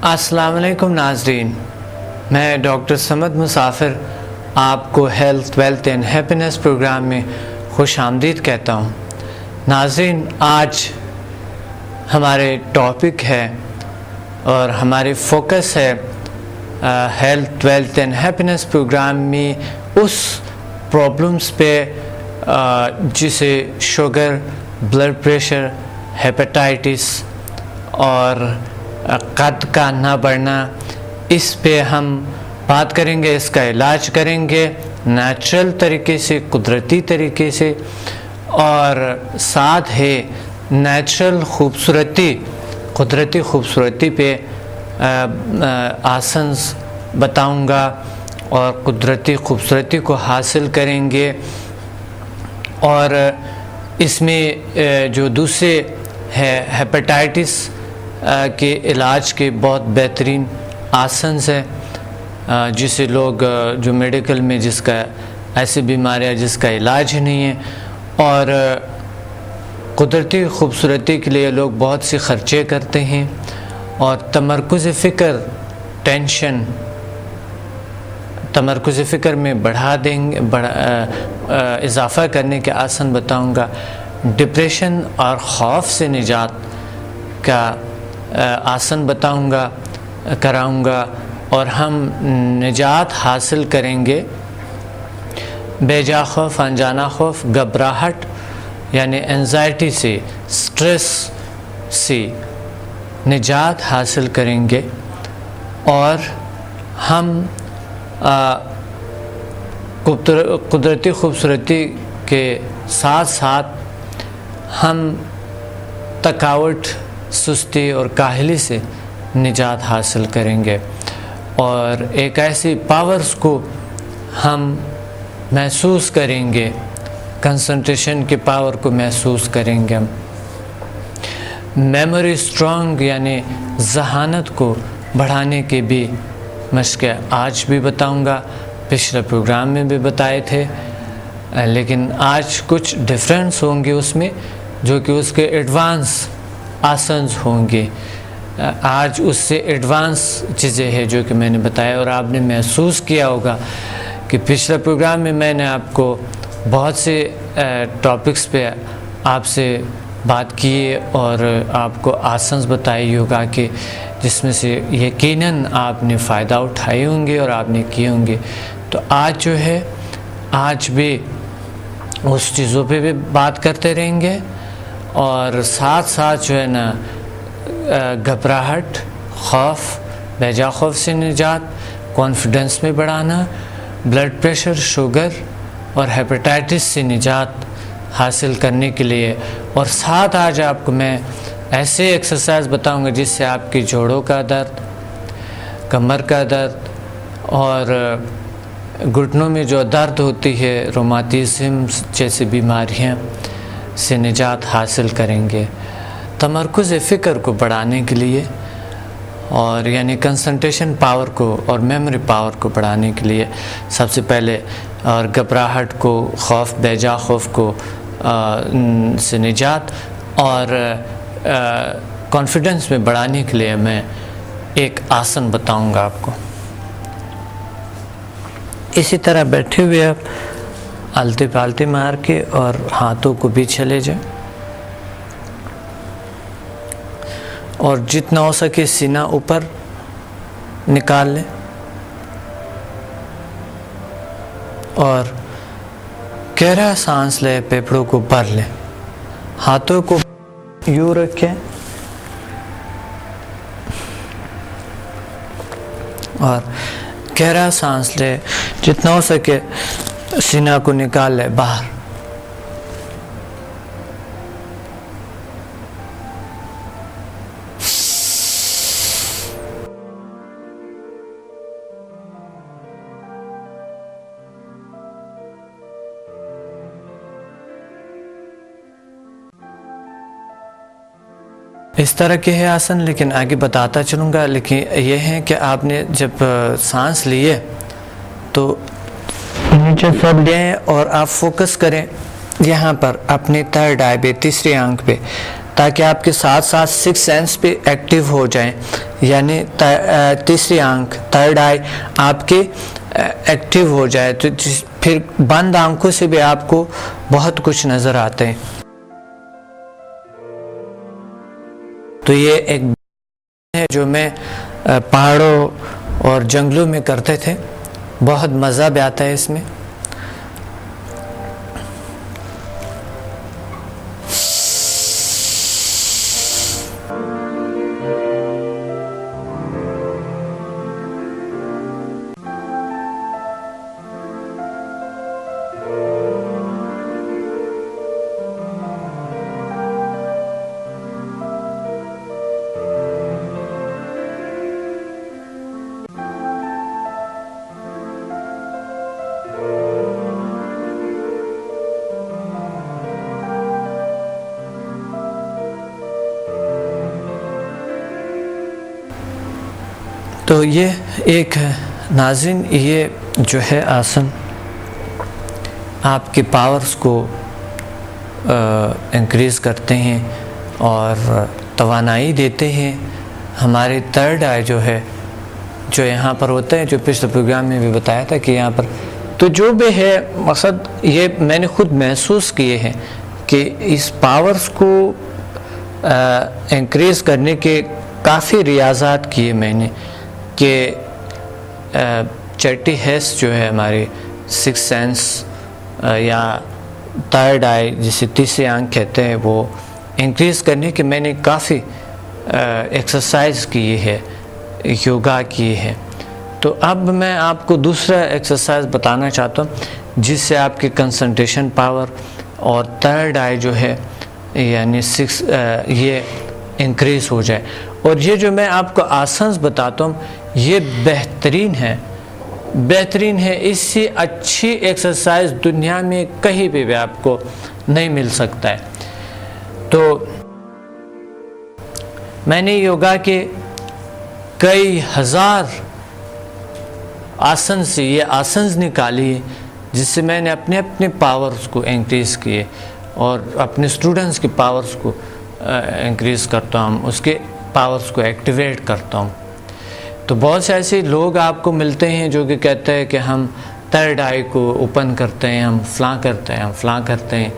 अस्सलाम वालेकुम नाज़रीन, मैं डॉक्टर समद मुसाफिर आपको health wealth and happiness programme में खुश आमदीद कहता हूँ। नाज़रीन, आज हमारे टॉपिक है और हमारे फोकस है health wealth and happiness programme में उस प्रॉब्लम्स पे जिसे शुगर, ब्लड प्रेशर, हेपेटाइटिस और कद का ना बढ़ना, इस पे हम बात करेंगे। इसका इलाज करेंगे नेचुरल तरीके से, कुदरती तरीके से, और साथ है नेचुरल खूबसूरती, कुदरती खूबसूरती पे आसन्स बताऊंगा और कुदरती खूबसूरती को हासिल करेंगे। और इसमें जो दूसरे है हेपेटाइटिस के इलाज के बहुत बेहतरीन आसन्स हैं, जिसे लोग जो मेडिकल में जिसका ऐसी बीमारियां जिसका इलाज ही नहीं है, और कुदरती खूबसूरती के लिए लोग बहुत से ख़र्चे करते हैं और तमरकुज़ फ़िक्र, टेंशन तमरकुज़ फ़िक्र में इजाफ़ा करने के आसन बताऊंगा। डिप्रेशन और ख़ौफ से निजात का आसन बताऊंगा, कराऊंगा, और हम निजात हासिल करेंगे बेजा खौफ, अनजाना खौफ, घबराहट यानी एंजाइटी से, स्ट्रेस से निजात हासिल करेंगे। और हम कुदरती खूबसूरती के साथ साथ हम थकावट, सुस्ती और काहली से निजात हासिल करेंगे, और एक ऐसी पावर्स को हम महसूस करेंगे, कंसंट्रेशन की पावर को महसूस करेंगे। मेमोरी स्ट्रॉन्ग यानी जहानत को बढ़ाने के भी मशक़ आज भी बताऊंगा, पिछले प्रोग्राम में भी बताए थे, लेकिन आज कुछ डिफरेंस होंगे उसमें, जो कि उसके एडवांस आसन्स होंगे। आज उससे एडवांस चीज़ें हैं जो कि मैंने बताया, और आपने महसूस किया होगा कि पिछले प्रोग्राम में मैंने आपको बहुत से टॉपिक्स पे आपसे बात की और आपको आसन्स बताए योगा के, जिसमें से यकीनन आपने फ़ायदा उठाए होंगे और आपने किए होंगे। तो आज जो है, आज भी उस चीज़ों पे भी बात करते रहेंगे, और साथ साथ जो है ना घबराहट, खौफ, बेजा खौफ से निजात, कॉन्फिडेंस में बढ़ाना, ब्लड प्रेशर, शुगर और हेपेटाइटिस से निजात हासिल करने के लिए। और साथ आज आपको मैं ऐसे एक्सरसाइज बताऊंगा जिससे आपके जोड़ों का दर्द, कमर का दर्द और घुटनों में जो दर्द होती है, रोमाटिज्म जैसी बीमारियां से निजात हासिल करेंगे। तमरकुज़ फ़िक्र को बढ़ाने के लिए, और यानी कंसंट्रेशन पावर को और मेमोरी पावर को बढ़ाने के लिए सबसे पहले, और घबराहट को, खौफ, बेजा खौफ को से निजात और कॉन्फिडेंस में बढ़ाने के लिए मैं एक आसन बताऊंगा आपको। इसी तरह बैठे हुए आप आलते पालते मार के और हाथों को पीछे ले जाए, और जितना हो सके सीना ऊपर निकाल लें, और गहरा सांस ले, फेफड़ों को भर लें। हाथों को यूं रखें और गहरा सांस ले, जितना हो सके सीना को निकाल ले बाहर। इस तरह के है आसन, लेकिन आगे बताता चलूँगा। लेकिन यह है कि आपने जब सांस लिए तो नीचे सब लें और आप फोकस करें यहाँ पर अपने थर्ड आई पे, तीसरी आंख पे, ताकि आपके साथ साथ 6 सेंस भी एक्टिव हो जाएं, यानी तीसरी आंख, थर्ड आई आपके एक्टिव हो जाए, तो फिर बंद आंखों से भी आपको बहुत कुछ नज़र आते हैं। तो ये एक है जो मैं पहाड़ों और जंगलों में करते थे, बहुत मज़ा भी आता है इसमें। तो ये एक नाज़रीन, ये जो है आसन आपके पावर्स को इंक्रीज़ करते हैं और तवानाई देते हैं। हमारे थर्ड आई जो है, जो यहाँ पर होता है, जो पिछले प्रोग्राम में भी बताया था कि यहाँ पर, तो जो भी है मकसद, ये मैंने खुद महसूस किए हैं कि इस पावर्स को इंक्रीज़ करने के काफ़ी रियाज़ात किए मैंने, कि चैरिटी हेस जो है हमारी 6 सेंस या थर्ड आई जिसे तीसरी आंख कहते हैं, वो इंक्रीज़ करने के मैंने काफ़ी एक्सरसाइज की है, योगा की है। तो अब मैं आपको दूसरा एक्सरसाइज बताना चाहता हूँ जिससे आपकी कंसंट्रेशन पावर और थर्ड आई जो है यानी 6 ये इंक्रीज़ हो जाए। और ये जो मैं आपको आसन्स बताता हूँ ये बेहतरीन है, इससे अच्छी एक्सरसाइज दुनिया में कहीं भी आपको नहीं मिल सकता है। तो मैंने योगा के कई हज़ार आसन से ये आसन्स निकाली जिससे मैंने अपने अपने पावर्स को इंक्रीज़ किए और अपने स्टूडेंट्स के पावर्स को इंक्रीज़ करता हूँ, उसके पावर्स को एक्टिवेट करता हूँ। तो बहुत से ऐसे लोग आपको मिलते हैं जो कि कहते हैं कि हम थर्ड आई को ओपन करते हैं, हम फ़लाँ करते हैं,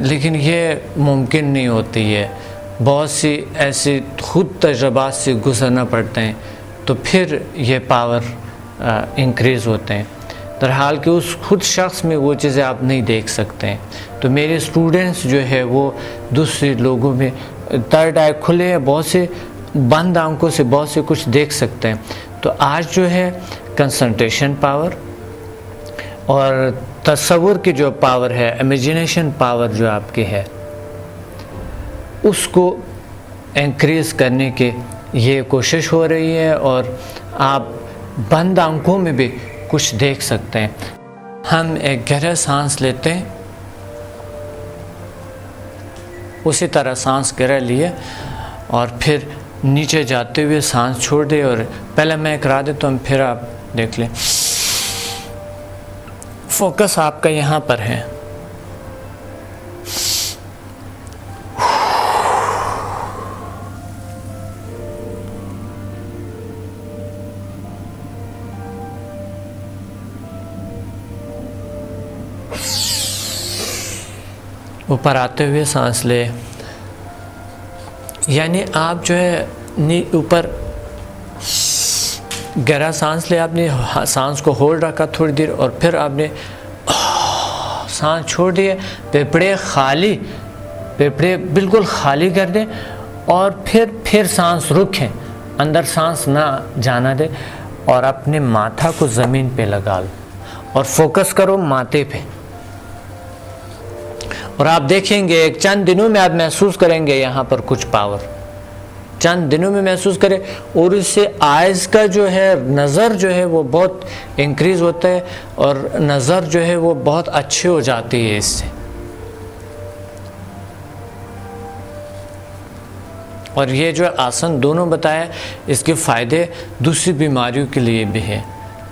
लेकिन ये मुमकिन नहीं होती है। बहुत सी ऐसे खुद तजर्बात से गुजरना पड़ते हैं तो फिर ये पावर इंक्रीज़ होते हैं। दरहाल कि उस खुद शख्स में वो चीज़ें आप नहीं देख सकते हैं। तो मेरे स्टूडेंट्स जो है वो दूसरे लोगों में थर्ड आई खुले हैं, बहुत से बंद आंखों से बहुत से कुछ देख सकते हैं। तो आज जो है कंसंट्रेशन पावर और तसव्वुर की जो पावर है, इमेजिनेशन पावर जो आपकी है, उसको इंक्रीज़ करने के ये कोशिश हो रही है और आप बंद आंखों में भी कुछ देख सकते हैं। हम एक गहरा सांस लेते हैं, उसी तरह सांस गहरा लिए और फिर नीचे जाते हुए सांस छोड़ दे। और पहले मैं करा देता हूँ, फिर आप देख लें। फोकस आपका यहाँ पर है। ऊपर आते हुए सांस ले, यानी आप जो है ऊपर गहरा सांस ले, आपने सांस को होल्ड रखा थोड़ी देर और फिर आपने सांस छोड़ दिए। फेफड़े बिल्कुल खाली कर दें और फिर सांस रुकें, अंदर सांस ना जाना दे और अपने माथा को ज़मीन पे लगा लो और फोकस करो माथे पे। और आप देखेंगे एक चंद दिनों में आप महसूस करेंगे यहाँ पर कुछ पावर, चंद दिनों में महसूस करें। और इससे आइज़ का जो है नज़र जो है वो बहुत इंक्रीज़ होता है और नज़र जो है वो बहुत अच्छी हो जाती है इससे। और ये जो आसन दोनों बताया, इसके फ़ायदे दूसरी बीमारियों के लिए भी है,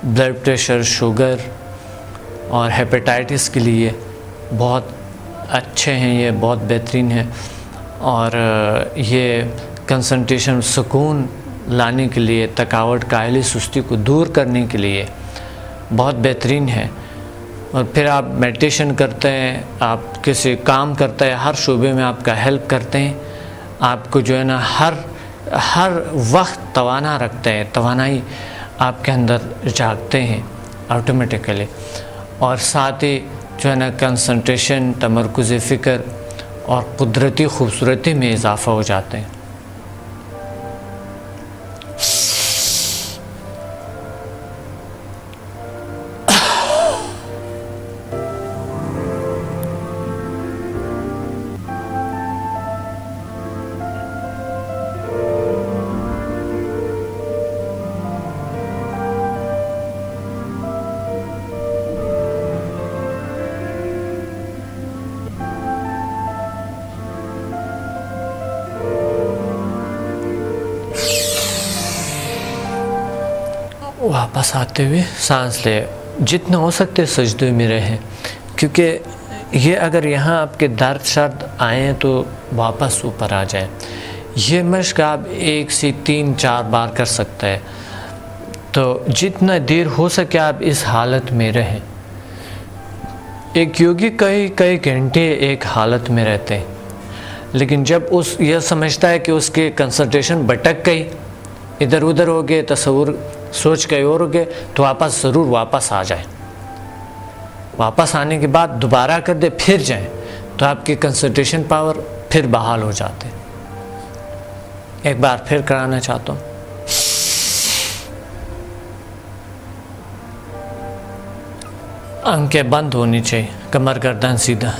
ब्लड प्रेशर, शुगर और हेपेटाइटिस के लिए बहुत अच्छे हैं, ये बहुत बेहतरीन है। और ये कंसंट्रेशन, सुकून लाने के लिए, थकावट, काहली, सुस्ती को दूर करने के लिए बहुत बेहतरीन है। और फिर आप मेडिटेशन करते हैं, आप किसी काम करते हैं, हर शोबे में आपका हेल्प करते हैं, आपको जो है ना हर वक्त तवाना रखते हैं, तवानाई आपके अंदर जागते हैं ऑटोमेटिकली। और साथ ही जो है ना कंसंट्रेशन, तमरकुज़ फ़िक्र और कुदरती खूबसूरती में इजाफ़ा हो जाते हैं। वापस आते हुए सांस ले, जितना हो सकते सजदे में रहें, क्योंकि ये अगर यहाँ आपके दर्द शर्द आए हैं तो वापस ऊपर आ जाए। ये मश्क आप 1 से 3-4 बार कर सकते हैं। तो जितना देर हो सके आप इस हालत में रहें। एक योगी कई घंटे एक हालत में रहते हैं, लेकिन जब यह समझता है कि उसके कंसंट्रेशन भटक गई, इधर उधर हो गए, तस्वुर सोच कहीं और हो गए, तो ज़रूर वापस आ जाए। वापस आने के बाद दोबारा कर दे, फिर जाए, तो आपकी कंसंट्रेशन पावर फिर बहाल हो जाते। एक बार फिर कराना चाहता हूँ। आंखें बंद होनी चाहिए, कमर गर्दन सीधा।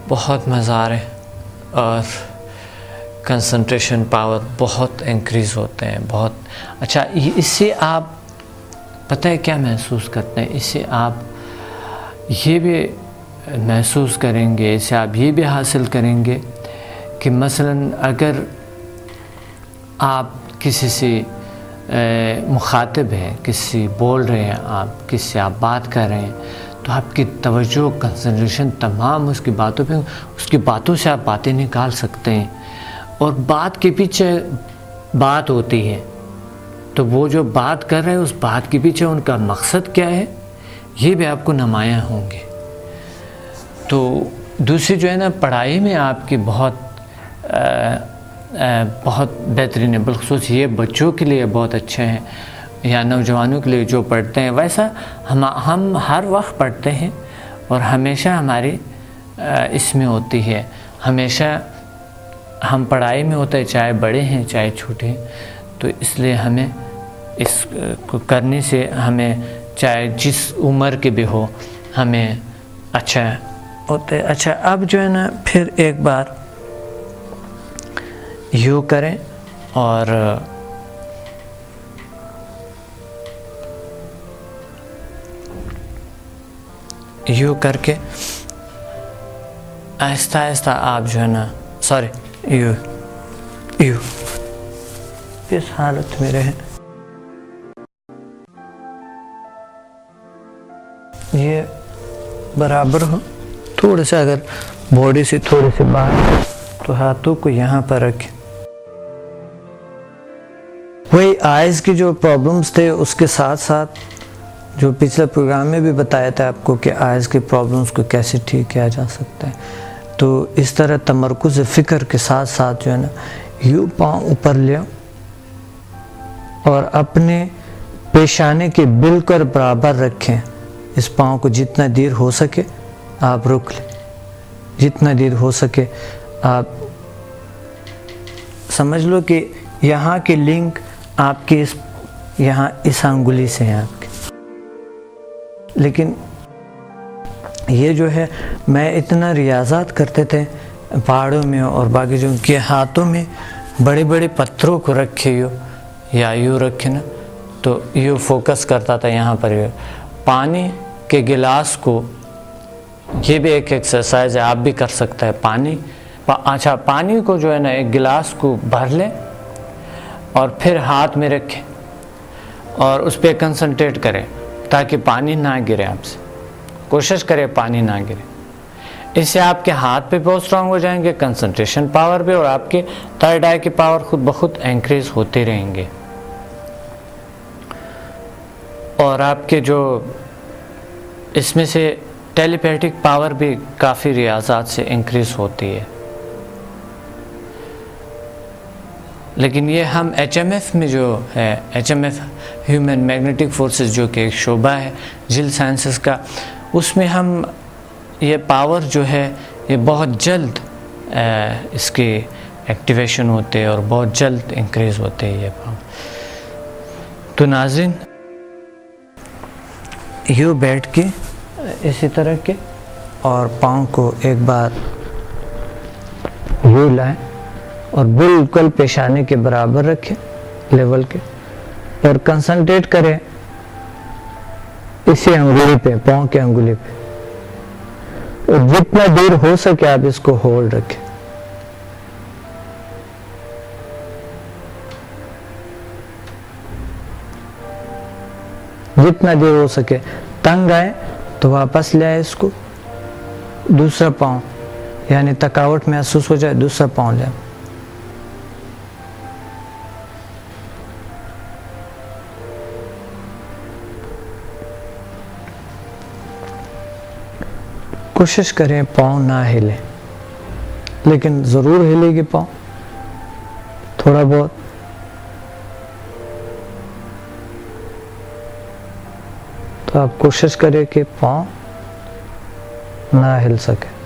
बहुत मज़ा आ रहा है और कंसंट्रेशन पावर बहुत इंक्रीज़ होते हैं, बहुत अच्छा। इससे आप पता है क्या महसूस करते हैं? इससे आप ये भी महसूस करेंगे, इससे आप ये भी हासिल करेंगे कि मसलन अगर आप किसी से मुखातिब हैं, किसी बोल रहे हैं, आप किसी से आप बात कर रहे हैं, तो आपकी तवज्जो, कंसंट्रेशन तमाम उसकी बातों पे, उसकी बातों से आप बातें निकाल सकते हैं। और बात के पीछे बात होती है, तो वो जो बात कर रहे हैं उस बात के पीछे उनका मकसद क्या है, ये भी आपको नुमायाँ होंगे। तो दूसरी जो है ना, पढ़ाई में आपकी बहुत बेहतरीन है। बिलखुसूस ये बच्चों के लिए बहुत अच्छे हैं या नौजवानों के लिए जो पढ़ते हैं। वैसा हम हर वक्त पढ़ते हैं और हमेशा हमारी इसमें होती है, हमेशा हम पढ़ाई में होते हैं, चाहे बड़े हैं चाहे छोटे हैं। तो इसलिए हमें इसको करने से हमें चाहे जिस उम्र के भी हो हमें अच्छा होते। अच्छा, अब जो है ना फिर एक बार यूँ करें और यूँ करके आहिस्ता आहिस्ता आप जो है ना, सॉरी यूँ इस हालत में रहें। ये बराबर हो, थोड़े से अगर बॉडी से थोड़े से बाहर, तो हाथों को यहाँ पर रखें। वही आइज़ की जो प्रॉब्लम्स थे उसके साथ साथ जो पिछले प्रोग्राम में भी बताया था आपको कि आइज़ की प्रॉब्लम्स को कैसे ठीक किया जा सकता है। तो इस तरह तमरकुज़ फ़िक्र के साथ साथ जो है ना, यूँ पाँव ऊपर ले और अपने पेशाने के बिल्कुल बराबर रखें। इस पाँव को जितना देर हो सके आप रुक लें, जितना देर हो सके आप समझ लो कि यहाँ की लिंक आपके यहाँ इस अंगुली से है आपके। लेकिन ये जो है, मैं इतना रियाज़ात करते थे पहाड़ों में और बाकी जो उनके हाथों में बड़े बड़े पत्थरों को रखे हो या यूँ रखे ना, तो यूँ फोकस करता था यहाँ पर। पानी के गिलास को, ये भी एक एक्सरसाइज है, आप भी कर सकते हैं। अच्छा पानी को जो है ना, एक गिलास को भर लें और फिर हाथ में रखें और उस पर कंसंट्रेट करें ताकि पानी ना गिरे आपसे। कोशिश करें पानी ना गिरे। इससे आपके हाथ पे बहुत स्ट्रांग हो जाएंगे, कंसंट्रेशन पावर पे, और आपके थर्ड आई की पावर खुद ब खुद इंक्रीज होते रहेंगे। और आपके जो इसमें से टेलीपैथिक पावर भी काफ़ी रियाज़ात से इंक्रीज होती है। लेकिन ये हम HMF में जो है, HMF ह्यूमन मैग्नेटिक फोर्सेस, जो कि एक शोबा है जिल साइंसेस का, उसमें हम ये पावर जो है ये बहुत जल्द इसके एक्टिवेशन होते हैं और बहुत जल्द इंक्रीज होते हैं ये पावर। तो नाज़रीन, यूँ बैठ के इसी तरह के और पाँव को एक बार यूँ लाएं और बिल्कुल पेशाने के बराबर रखें, लेवल के, और कंसंट्रेट करें इसी अंगुली पे, पाँव के अंगुली पे, और जितना देर हो सके आप इसको होल्ड रखें। जितना देर हो सके। तंग आए तो वापस ले आए इसको, दूसरा पाँव, यानी थकावट महसूस हो जाए दूसरा पाँव ले। कोशिश करें पाँव ना हिले, लेकिन ज़रूर हिलेगी पाँव थोड़ा बहुत। तो आप कोशिश करें कि पाँव ना हिल सके।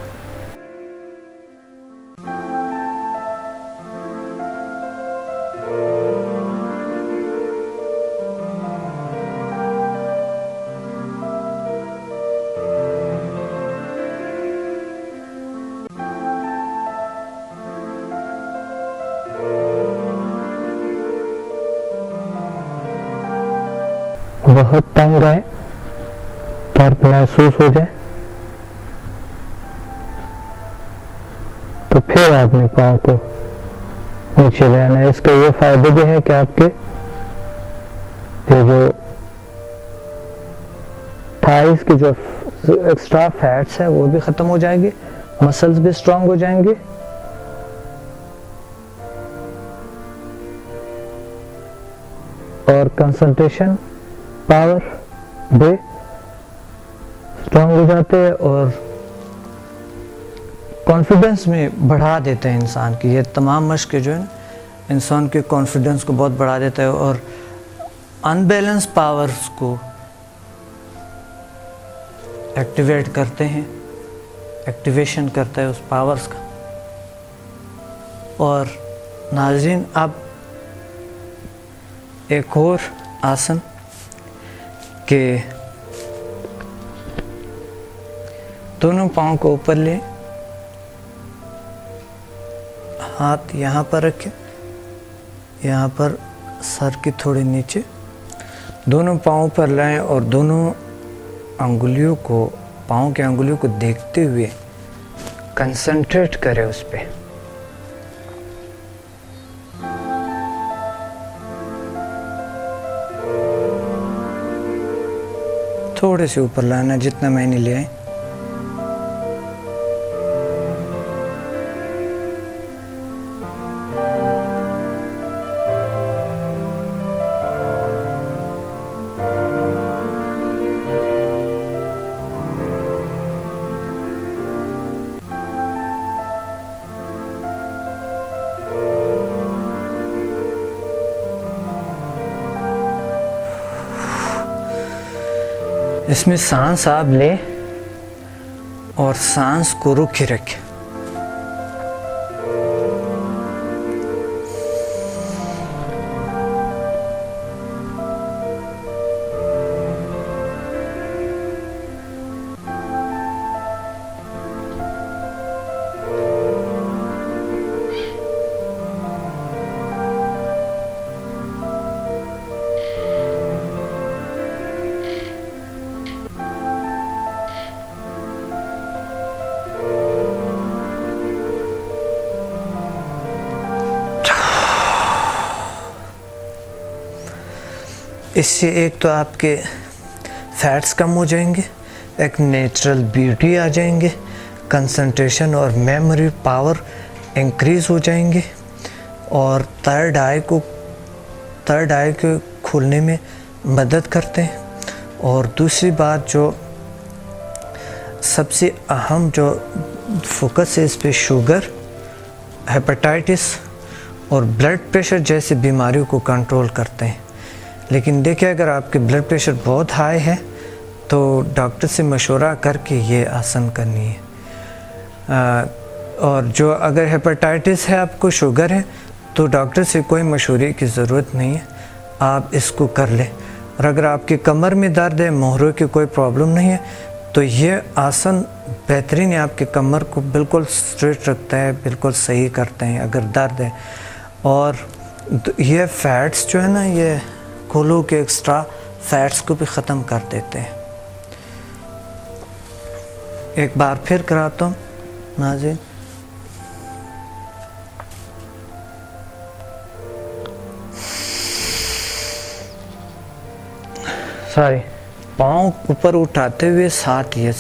बहुत तंग आए, दर्द महसूस हो जाए, तो फिर आपने पाँव को नीचे ले आना है। इसका ये फायदे भी है कि आपके ये जो थाइस की जो एक्स्ट्रा फैट्स है वो भी खत्म हो जाएंगे, मसल्स भी स्ट्रांग हो जाएंगे, और कंसंट्रेशन पावर भी स्ट्रांग हो जाते हैं, और कॉन्फिडेंस में बढ़ा देते हैं इंसान की। ये तमाम मश्क जो है इंसान के कॉन्फिडेंस को बहुत बढ़ा देता है और अनबैलेंस पावर्स को एक्टिवेट करते हैं, एक्टिवेशन करता है उस पावर्स का। और नाज़रीन, अब एक और आसन के दोनों पाँव को ऊपर लें, हाथ यहाँ पर रखें, यहाँ पर सर के थोड़े नीचे, दोनों पाँव पर लाएं और दोनों अंगुलियों को, पाँव के अंगुलियों को देखते हुए कंसंट्रेट करें उस पे। थोड़े से ऊपर लाना, जितना मैंने ले आए। इसमें सांस आप लें और सांस को रोके रखें। इससे एक तो आपके फैट्स कम हो जाएंगे, एक नेचुरल ब्यूटी आ जाएंगे, कंसंट्रेशन और मेमोरी पावर इंक्रीज़ हो जाएंगे और थर्ड आई को खोलने में मदद करते हैं। और दूसरी बात जो सबसे अहम जो फोकस है इस पे, शुगर, हेपेटाइटिस और ब्लड प्रेशर जैसी बीमारियों को कंट्रोल करते हैं। लेकिन देखिए, अगर आपके ब्लड प्रेशर बहुत हाई है तो डॉक्टर से मशवरा करके ये आसन करनी है। और जो अगर हेपेटाइटिस है, आपको शुगर है, तो डॉक्टर से कोई मशवरे की ज़रूरत नहीं है, आप इसको कर लें। और अगर आपकी कमर में दर्द है, मोहरों की कोई प्रॉब्लम नहीं है, तो ये आसन बेहतरीन है, आपके कमर को बिल्कुल स्ट्रेट रखता है, बिल्कुल सही करते हैं अगर दर्द है। और ये फैट्स जो है ना, ये खोलों के एक्स्ट्रा फैट्स को भी ख़त्म कर देते हैं। एक बार फिर कराता हूँ नाज़रीन। सॉरी, पाँव ऊपर उठाते हुए साथ ये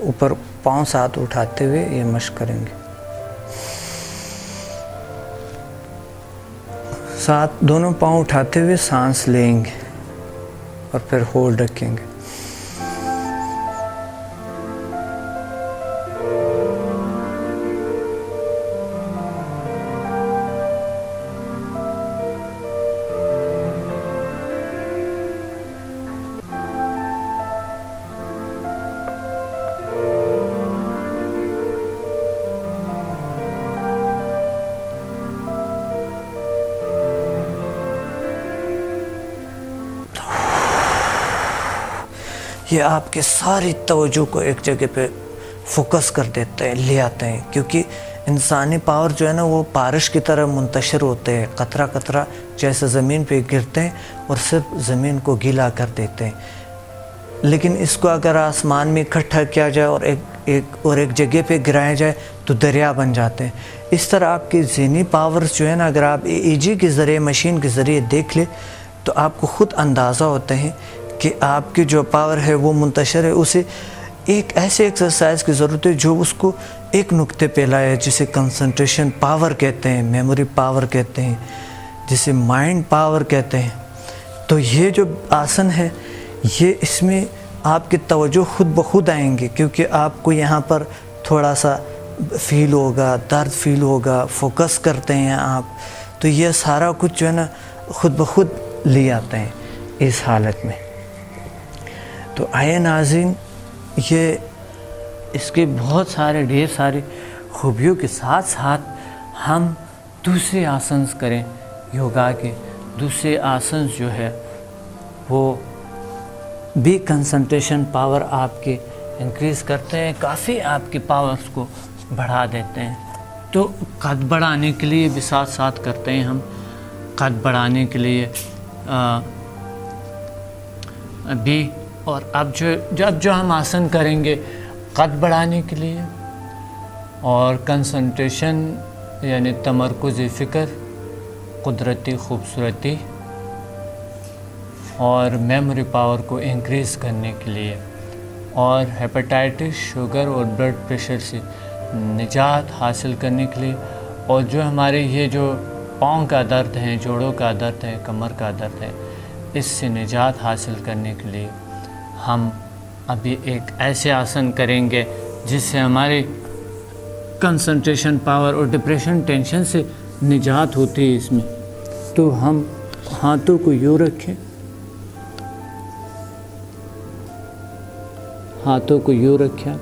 ऊपर पाँव साथ उठाते हुए ये मश्क करेंगे। साथ दोनों पाँव उठाते हुए सांस लेंगे और फिर होल्ड रखेंगे। ये आपके सारी तवज्जो को एक जगह पे फोकस कर देते हैं, ले आते हैं। क्योंकि इंसानी पावर जो है ना, वो बारिश की तरह मुंतशिर होते हैं, कतरा कतरा जैसे ज़मीन पे गिरते हैं और सिर्फ ज़मीन को गीला कर देते हैं। लेकिन इसको अगर आसमान में इकट्ठा किया जाए और एक जगह पे गिराया जाए तो दरिया बन जाते हैं। इस तरह आपकी ज़हनी पावर्स जो है ना, अगर आप EEG के ज़रिए, मशीन के ज़रिए देख ले तो आपको ख़ुद अंदाज़ा होता है कि आपकी जो पावर है वो मुंतशिर है। उसे एक ऐसे एक्सरसाइज की ज़रूरत है जो उसको एक नुक्ते पे लाए, जिसे कंसंट्रेशन पावर कहते हैं, मेमोरी पावर कहते हैं, जिसे माइंड पावर कहते हैं। तो ये जो आसन है, ये इसमें आपकी तवज्जो खुद ब खुद आएंगे, क्योंकि आपको यहाँ पर थोड़ा सा फील होगा, दर्द फील होगा, फोकस करते हैं आप, तो ये सारा कुछ जो है ना खुद ब खुद ले आते हैं इस हालत में। तो आए नाज़रीन, ये इसके बहुत सारे ढेर सारी खूबियों के साथ साथ हम दूसरे आसन करें योगा के। दूसरे आसन जो है वो भी कंसंट्रेशन पावर आपके इंक्रीज़ करते हैं, काफ़ी आपकी पावर्स को बढ़ा देते हैं। तो कद बढ़ाने के लिए भी साथ साथ करते हैं हम। कद बढ़ाने के लिए भी, और अब जो हम आसन करेंगे कद बढ़ाने के लिए और कंसंट्रेशन यानी तमरकुज़ फ़िक्र, कुदरती खूबसूरती और मेमोरी पावर को इंक्रीज़ करने के लिए, और हेपेटाइटिस, शुगर और ब्लड प्रेशर से निजात हासिल करने के लिए, और जो हमारे ये जो पाँव का दर्द है, जोड़ों का दर्द है, कमर का दर्द है, इससे निजात हासिल करने के लिए हम अभी एक ऐसे आसन करेंगे जिससे हमारे कंसंट्रेशन पावर और डिप्रेशन, टेंशन से निजात होती है इसमें। तो हम हाथों को यूँ रखें हाथों को यूँ रखें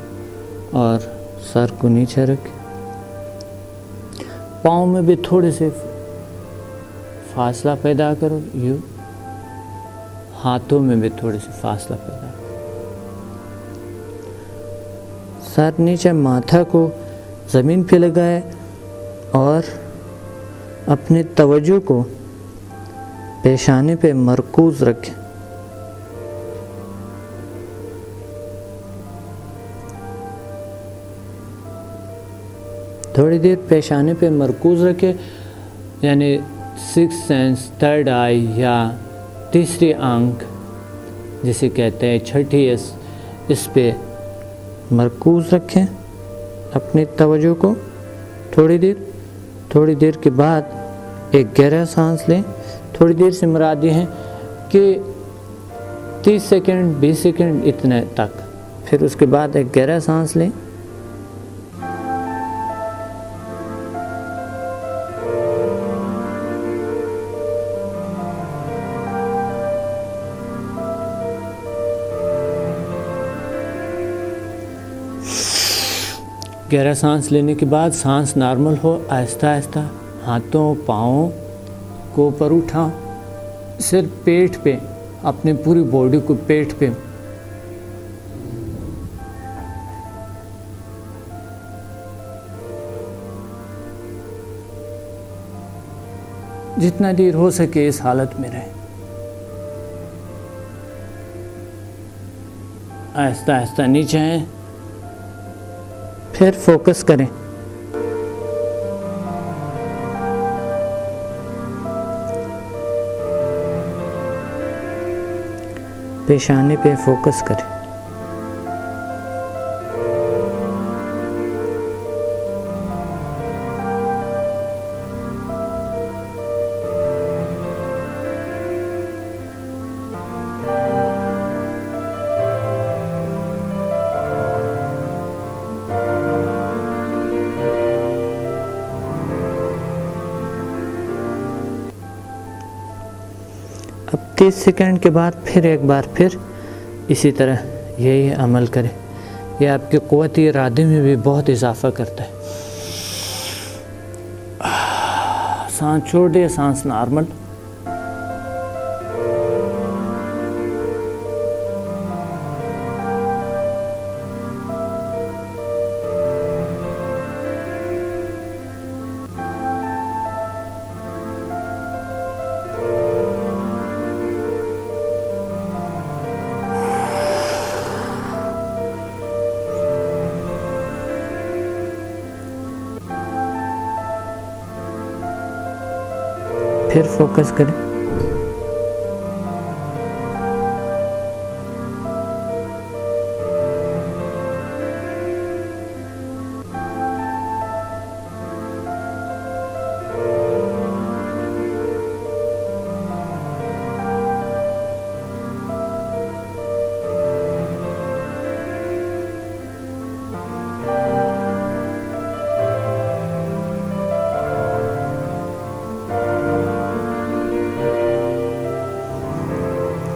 और सर को नीचे रखें। पाँव में भी थोड़े से फासला पैदा करो, यूँ। हाथों में भी थोड़े से फासला पैदा करो। सर नीचे, माथा को ज़मीन पे लगाए और अपनी तवज्जो को पेशानी पे मरकूज़ रखें। थोड़ी देर पेशानी पे मरकूज़ रखें, यानी सिक्स सेंस, थर्ड आई या तीसरी आंख जिसे कहते हैं छठी इस पे मरकूज़ रखें अपनी तवज्जो को थोड़ी देर के बाद एक गहरा सांस लें। थोड़ी देर से मुराद ये है कि 30 सेकंड 20 सेकंड इतने तक। फिर उसके बाद एक गहरा सांस लें। गहरा सांस लेने के बाद सांस नॉर्मल हो, आहिस्ता आहिस्ता हाथों पाँवों को ऊपर उठाओ, सिर्फ पेट पे, अपनी पूरी बॉडी को पेट पे जितना देर हो सके इस हालत में रहे। आहिस्ता आहिस्ता नीचे आए, फिर फोकस करें। पेशानी पे फोकस करें। अब 30 सेकंड के बाद फिर एक बार फिर इसी तरह यही अमल करें। यह आपके क़ुव्वत-ए इरादे में भी बहुत इजाफ़ा करता है। सांस छोड़ दे, सांस नॉर्मल। फिर फोकस करें।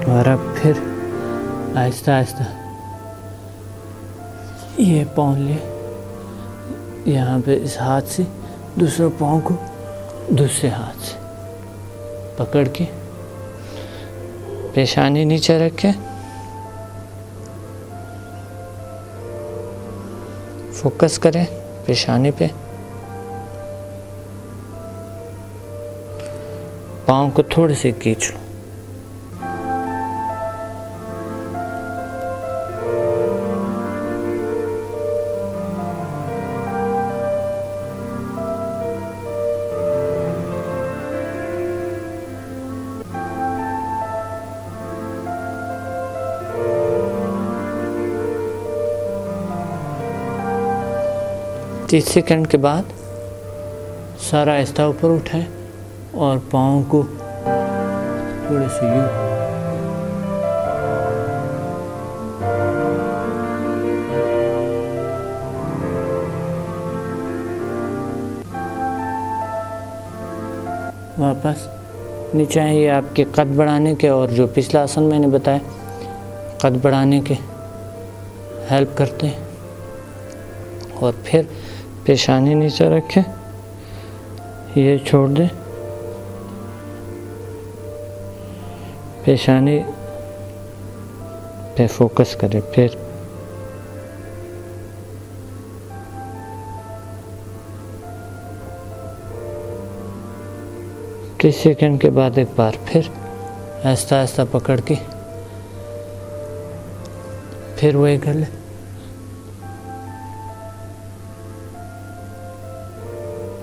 और अब फिर आहिस्ता आहिस्ता ये पाँव ले, यहाँ पे इस हाथ से दूसरे पाँव को दूसरे हाथ से पकड़ के पेशानी नीचे रखें। फोकस करें पेशानी पे। पाँव को थोड़े से खींच लो। तीस सेकंड के बाद सारा आहिस्ता ऊपर उठाएं और पाँव को थोड़े से यूं वापस नीचे आए। ये आपके कद बढ़ाने के और जो पिछला आसन मैंने बताया कद बढ़ाने के हेल्प करते हैं। और फिर पेशानी नीचे रखें, ये छोड़ दें, पेशानी पे फोकस करें। फिर तीस सेकंड के बाद एक बार फिर आहिस्ता आहिस्ता पकड़ के फिर वही कर ले।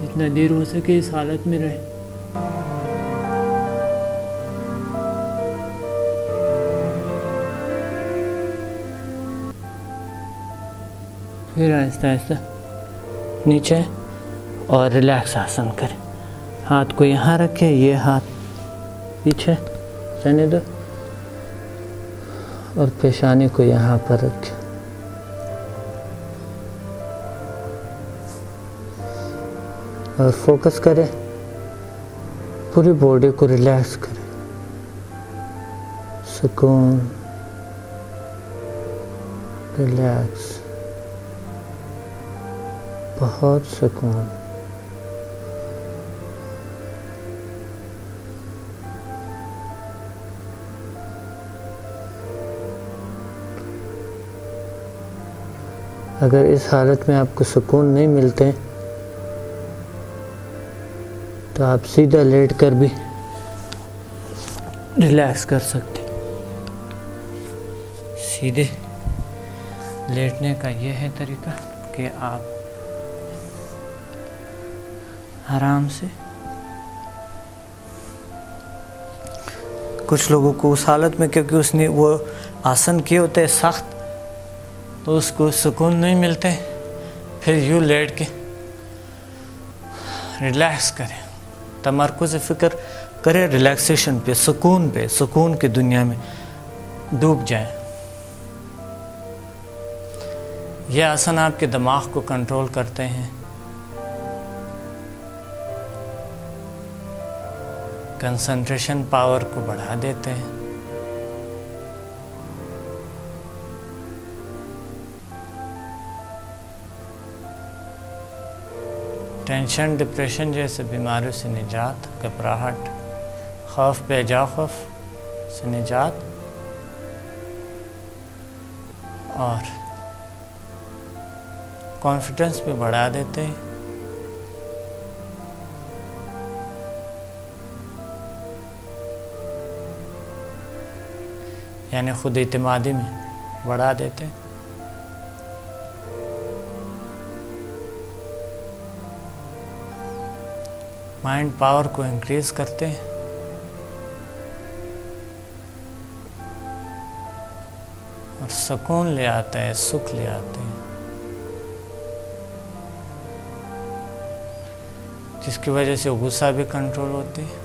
जितना देर हो सके इस हालत में रहे। फिर आहिस्ता आहिस्ता नीचे और रिलैक्स आसन करें। हाथ को यहाँ रखें, ये हाथ पीछे रहने दो और पेशानी को यहाँ पर रखें। और फोकस करें, पूरी बॉडी को रिलैक्स करें। सुकून, रिलैक्स, बहुत सुकून। अगर इस हालत में आपको सुकून नहीं मिलते तो आप सीधा लेट कर भी रिलैक्स कर सकते। सीधे लेटने का यह है तरीका कि आप आराम से, कुछ लोगों को उस हालत में, क्योंकि उसने वो आसन किए होते हैं सख्त, तो उसको सुकून नहीं मिलते, फिर यूँ लेट के रिलैक्स करें, तमरकुज़ फ़िक्र करें रिलैक्सेशन पे, सुकून की दुनिया में डूब जाएं। यह आसन आपके दिमाग को कंट्रोल करते हैं, कंसंट्रेशन पावर को बढ़ा देते हैं। टेंशन, डिप्रेशन जैसे बीमारियों से निजात, घबराहट, खौफ, बेजा खौफ से निजात और कॉन्फिडेंस भी बढ़ा देते हैं। यानी खुद एतमादी में बढ़ा देते हैं। माइंड पावर को इंक्रीज करते हैं। और सुकून ले आते हैं, सुख ले आते हैं, जिसकी वजह से गुस्सा भी कंट्रोल होती है।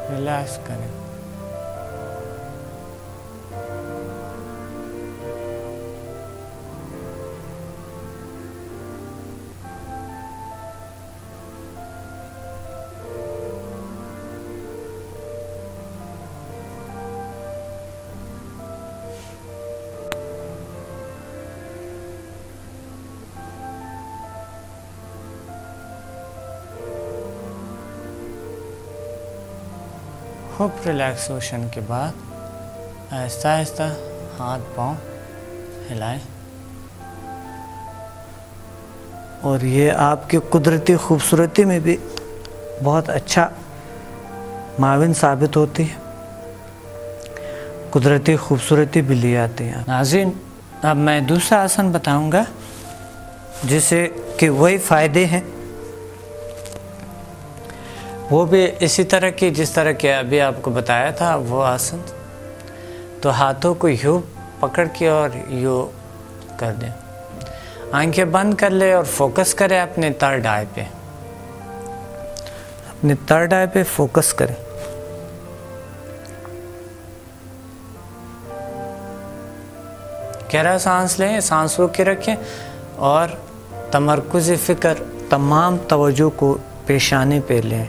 रिलैक्स करें। खूब रिलैक्सेशन के बाद आहिस्ता आहिस्ता हाथ पांव हिलाएं। और ये आपकी कुदरती खूबसूरती में भी बहुत अच्छा माविन साबित होती है। कुदरती खूबसूरती भी ले आती है। नाज़रीन, अब मैं दूसरा आसन बताऊंगा जिससे कि वही फ़ायदे हैं, वो भी इसी तरह की जिस तरह के अभी आपको बताया था वो आसन। तो हाथों को यूँ पकड़ के और यूँ कर दें, आंखें बंद कर ले और फोकस करें अपने थर्ड आई पे, अपने थर्ड आई पे फोकस करें। गहरा सांस लें, सांस रोक के रखें और तमरकुज़ फ़िक्र, तमाम तवज्जो को पेशानी पे लें।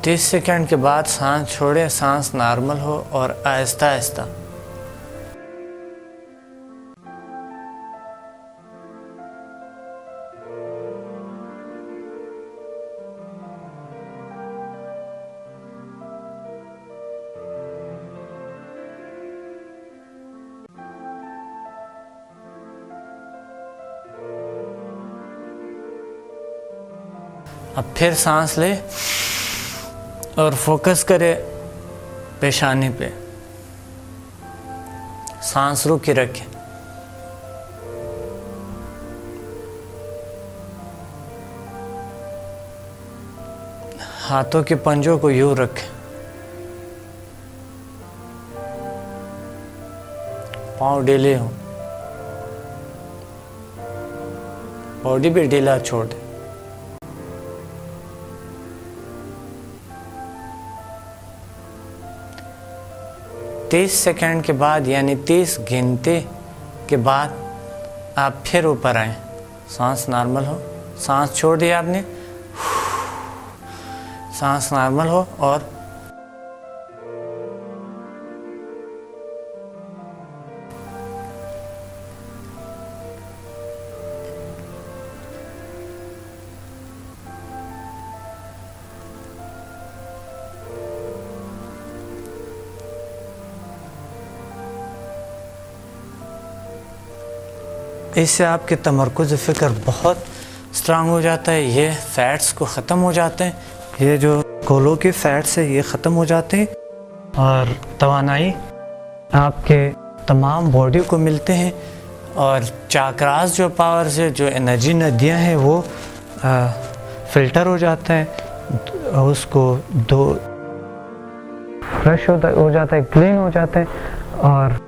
तीस सेकंड के बाद सांस छोड़े, सांस नॉर्मल हो और आहिस्ता आहिस्ता अब फिर सांस ले और फोकस करें पेशानी पे, सांस रोक के रखें। हाथों के पंजों को यूं रखें, पाँव ढीले हों, बॉडी भी ढीला छोड़ दें। तीस सेकंड के बाद यानी 30 गिनते के बाद आप फिर ऊपर आएं, सांस नॉर्मल हो, सांस छोड़ दिया आपने, सांस नॉर्मल हो और इससे आपके तमरकुज़ फ़िक्र बहुत स्ट्रांग हो जाता है। ये फ़ैट्स को ख़त्म हो जाते हैं, ये जो गोलों के फ़ैट्स है ये ख़त्म हो जाते हैं और तवानाई आपके तमाम बॉडी को मिलते हैं और चाक्रास जो पावर से जो एनर्जी नदियाँ हैं वो फ़िल्टर हो जाता है, उसको दो फ्रेश हो जाता है, क्लीन हो जाता है। और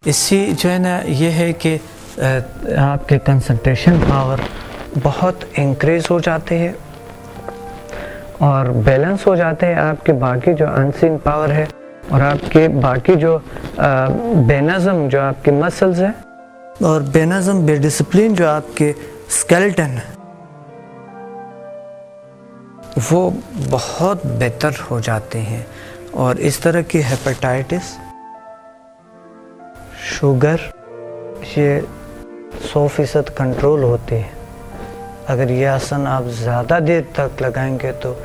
इससे जो है ना ये है कि आपके कंसंट्रेशन पावर बहुत इंक्रीज़ हो जाते हैं और बैलेंस हो जाते हैं आपके बाकी जो अनसीन पावर है और आपके बाकी जो बेनज़म जो आपके मसल्स हैं और बेनज़म बेडिसिप्लिन जो आपके स्केलेटन है वो बहुत बेहतर हो जाते हैं। और इस तरह की हेपेटाइटिस, शुगर, ये 100% कंट्रोल होती है। अगर ये आसन आप ज़्यादा देर तक लगाएंगे तो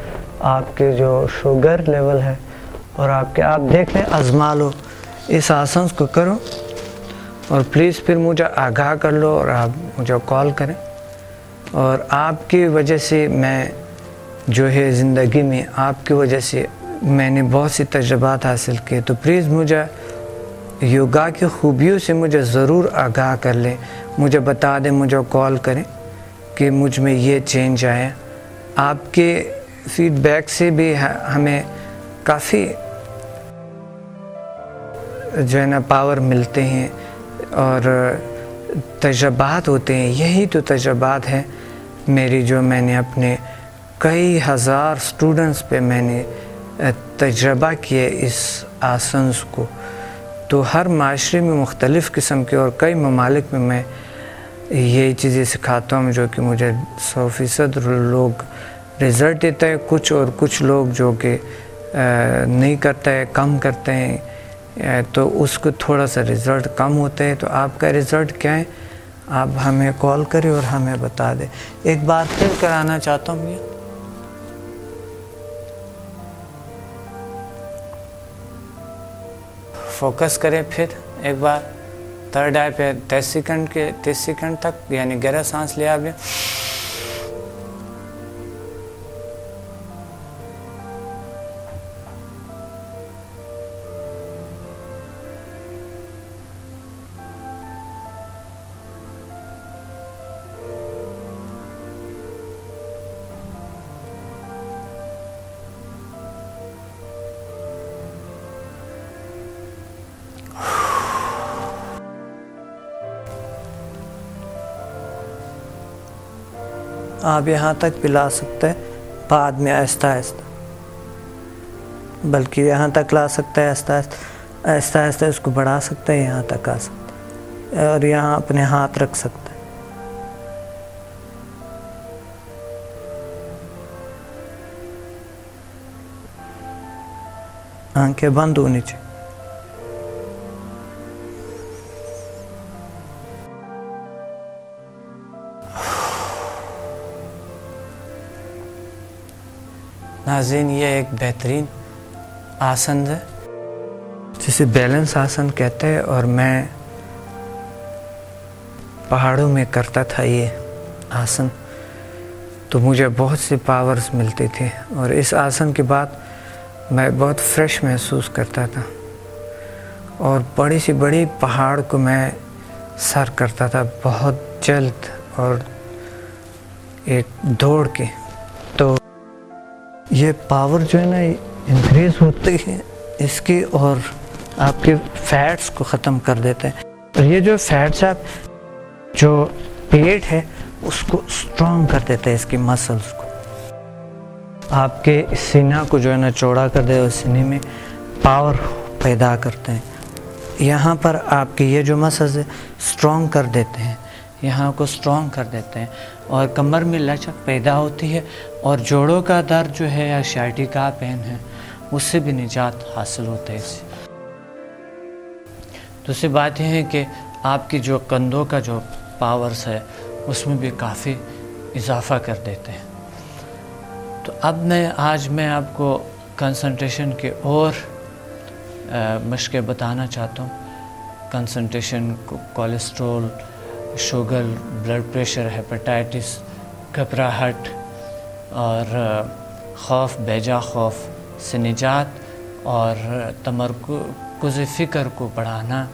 आपके जो शुगर लेवल है और आपके, आप देख लें, आजमा लो, इस आसन को करो और प्लीज़ फिर मुझे आगाह कर लो और आप मुझे कॉल करें। और आपकी वजह से मैं जो है ज़िंदगी में, आपकी वजह से मैंने बहुत सी तजुर्बात हासिल किए, तो प्लीज़ मुझे योगा की खूबियों से मुझे ज़रूर आगाह कर लें, मुझे बता दें, मुझे कॉल करें कि मुझ में ये चेंज आया। आपके फीडबैक से भी हमें काफ़ी जो है ना पावर मिलते हैं और तजुर्बात होते हैं। यही तो तजुर्बात है मेरी, जो मैंने अपने कई हज़ार स्टूडेंट्स पे मैंने तजुर्बा किए इस आसन्स को। तो हर माशरे में मुख्तलिफ़ किस्म के और कई ममालिक में मैं यही चीज़ें सिखाता हूँ जो कि मुझे 100% लोग रिज़ल्ट देता है, कुछ लोग जो कि नहीं करता है, कम करते हैं, तो उसको थोड़ा सा रिज़ल्ट कम होता है। तो आपका रिज़ल्ट क्या है, आप हमें कॉल करें और हमें बता दें। एक बार फिर कराना चाहता हूँ ये, फोकस करें फिर एक बार थर्ड आई पे 30 सेकंड तक, यानी गहरा सांस लिया आपने, आप यहाँ तक भी ला सकते हैं, बाद में आहिस्ता आहिस्ता, बल्कि यहाँ तक ला सकते हैं आहिस्ता आहिस्ता, आहिस्ता आहिस्ता इसको बढ़ा सकते हैं, यहाँ तक आ सकते हैं और यहाँ अपने हाथ रख सकते हैं। आंखें बंद होनी चाहिए। नाज़रीन, ये एक बेहतरीन आसन है जिसे बैलेंस आसन कहते हैं, और मैं पहाड़ों में करता था ये आसन, तो मुझे बहुत सी पावर्स मिलती थी और इस आसन के बाद मैं बहुत फ्रेश महसूस करता था और बड़ी सी बड़ी पहाड़ को मैं सर करता था बहुत जल्द और एक दौड़ के। तो ये पावर जो है ना इंक्रीज होती है इसकी, और आपके फैट्स को ख़त्म कर देते हैं। और ये जो फैट्स आप जो पेट है उसको स्ट्रॉन्ग कर देते हैं, इसकी मसल्स को, आपके सीना को जो है ना चौड़ा कर दे और सीने में पावर पैदा करते हैं। यहाँ पर आपके ये जो मसल्स है स्ट्रॉन्ग कर देते हैं, यहाँ को स्ट्रॉन्ग कर देते हैं और कमर में लचक पैदा होती है और जोड़ों का दर्द जो है या शाइटिका पेन है उससे भी निजात हासिल होता है इससे। दूसरी बात यह है कि आपकी जो कंधों का जो पावर्स है उसमें भी काफ़ी इजाफा कर देते हैं। तो अब आज मैं आपको कंसंट्रेशन के और मशक़ें बताना चाहता हूँ। Concentration, cholesterol, sugar, blood pressure, hepatitis, घबराहट और खौफ, बेजा खौफ से निजात और तमर्कुज़ फ़िक्र को बढ़ाना,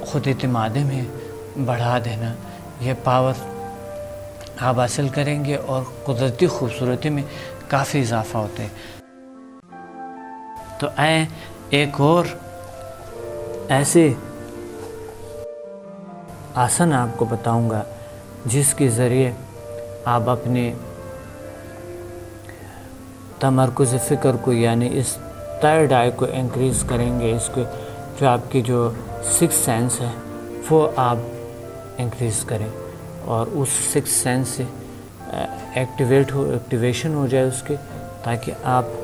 ख़ुद एतमादी में बढ़ा देना, ये पावर आप हासिल करेंगे और कुदरती खूबसूरती में काफ़ी इजाफा होता है। तो आए एक और ऐसे आसन आपको बताऊंगा जिसके ज़रिए आप अपने तमर्कुज़ फ़िक्र को यानी इस थर्ड आई को इंक्रीज़ करेंगे। इसको जो आपकी जो सिक्स सेंस है वो आप इंक्रीज़ करें और उस सिक्स सेंस से एक्टिवेशन हो जाए उसके, ताकि आप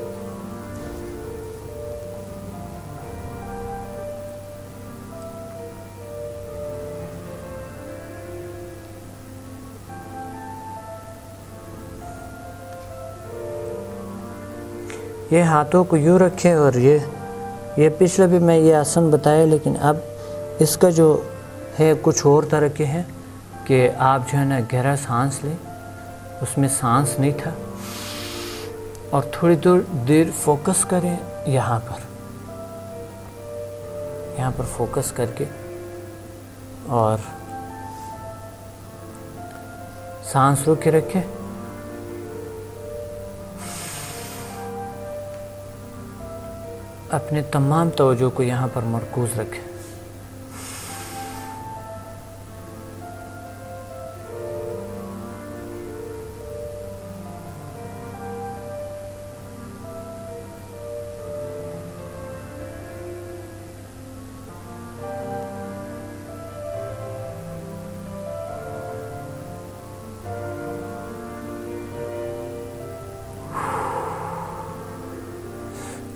ये हाथों को यूँ रखें और ये पिछले भी मैं ये आसन बताया, लेकिन अब इसका जो है कुछ और तरह के हैं कि आप जो है ना गहरा सांस लें, उसमें सांस नहीं था, और थोड़ी देर फोकस करें यहाँ पर फोकस करके और सांस रोक के रखें। अपने तमाम तवज्जो को यहाँ पर मरकूज़ रखें।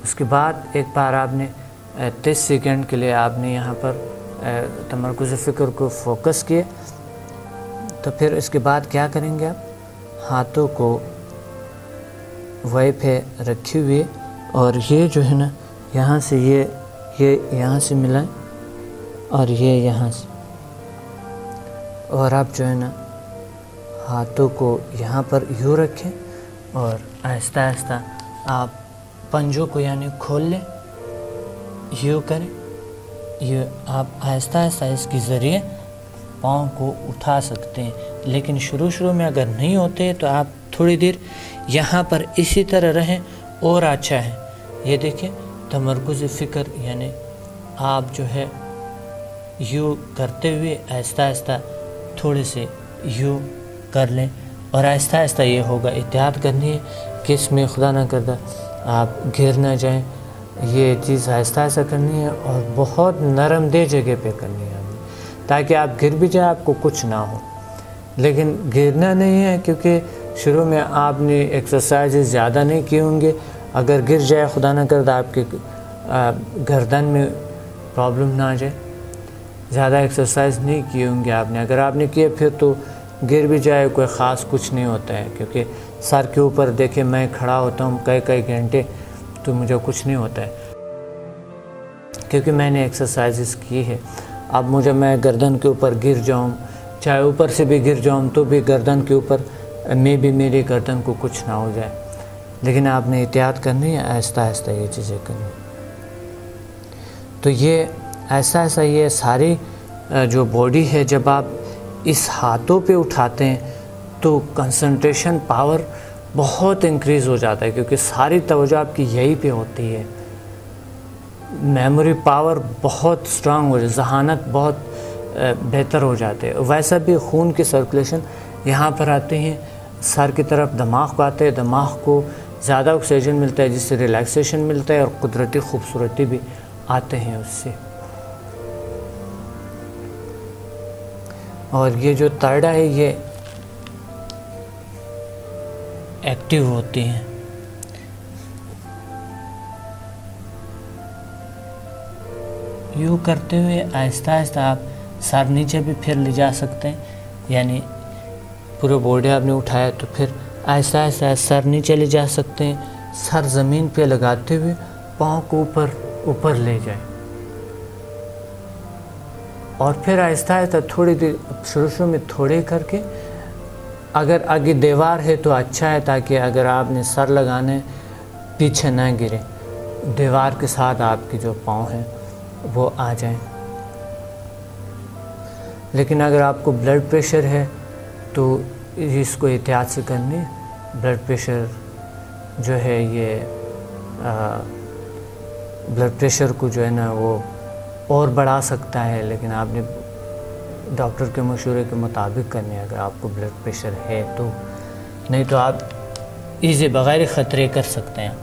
उसके बाद एक बार आपने 30 सेकंड के लिए आपने यहाँ पर तमर्कुज़ फ़िक्र को फोकस किए, तो फिर इसके बाद क्या करेंगे, आप हाथों को वहीं पे रखे हुए और ये जो है ना यहाँ से ये यहाँ से मिलाएं और ये यहाँ से, और आप जो है ना हाथों को यहाँ पर यूँ रखें और आहिस्ता आहिस्ता आप पंजों को यानी खोल लें, यूँ करें, ये आप आहिस्ता आहिस्ता इसके ज़रिए पाँव को उठा सकते हैं। लेकिन शुरू में अगर नहीं होते तो आप थोड़ी देर यहाँ पर इसी तरह रहें और अच्छा है। ये देखें, तमर्कुज़ फ़िक्र यानी आप जो है यूँ करते हुए आहिस्ता आहिस्ता थोड़े से यूँ कर लें और आहिस्ता आहिस्ता ये होगा। एहतियात करनी है कि इसमें खुदा ना करदा आप गिर ना जाएं। ये चीज़ आहिस्ता आहिस्ता करनी है और बहुत नरमदेह जगह पे करनी है ताकि आप गिर भी जाए आपको कुछ ना हो। लेकिन गिरना नहीं है क्योंकि शुरू में आपने एक्सरसाइजेज ज़्यादा नहीं किए होंगे। अगर गिर जाए खुदा ना करदा आपके गर्दन में प्रॉब्लम ना आ जाए। ज़्यादा एक्सरसाइज नहीं किए होंगे आपने, अगर आपने किए फिर तो गिर भी जाए कोई ख़ास कुछ नहीं होता है। क्योंकि सर के ऊपर देखे मैं खड़ा होता हूँ कई कई घंटे तो मुझे कुछ नहीं होता है क्योंकि मैंने एक्सरसाइजेस की है। अब मैं गर्दन के ऊपर गिर जाऊँ, चाहे ऊपर से भी गिर जाऊँ तो भी गर्दन के ऊपर में भी मेरी गर्दन को कुछ ना हो जाए। लेकिन आपने एहतियात करनी है, आहिस्ता आहिस्ता ये चीज़ें करनी। तो ये ऐसा ये सारी जो बॉडी है, जब आप इस हाथों पे उठाते हैं तो कंसंट्रेशन पावर बहुत इंक्रीज़ हो जाता है क्योंकि सारी तवज्जो आपकी यहीं पे होती है। मेमोरी पावर बहुत स्ट्रांग हो जाए, ज़हानत बहुत बेहतर हो जाते हैं। वैसा भी खून की सर्कुलेशन यहाँ पर आते हैं, सर की तरफ दिमाग को आते हैं, दिमाग को ज़्यादा ऑक्सीजन मिलता है जिससे रिलैक्सेशन मिलता है और कुदरती खूबसूरती भी आते हैं उससे। और ये जो तर्ड़ा है ये एक्टिव होती हैं। यूँ करते हुए आहिस्ता आहिस्ता आप सर नीचे भी फिर ले जा सकते हैं, यानी पूरे बॉडी आपने उठाया तो फिर आहिस्ता आहिस्ता सर नीचे ले जा सकते हैं। सर ज़मीन पे लगाते हुए पाँव को ऊपर ले जाए और फिर आहिस्ता आहिस्ता थोड़ी देर शुरू में थोड़े करके, अगर आगे दीवार है तो अच्छा है ताकि अगर आपने सर लगाने पीछे ना गिरे, दीवार के साथ आपके जो पाँव हैं वो आ जाएं। लेकिन अगर आपको ब्लड प्रेशर है तो इसको एहतियात से करनी। ब्लड प्रेशर जो है ये ब्लड प्रेशर को जो है ना वो और बढ़ा सकता है, लेकिन आपने डॉक्टर के मशवरे के मुताबिक करनी है अगर आपको ब्लड प्रेशर है तो। नहीं तो आप इसे बग़ैर ख़तरे कर सकते हैं,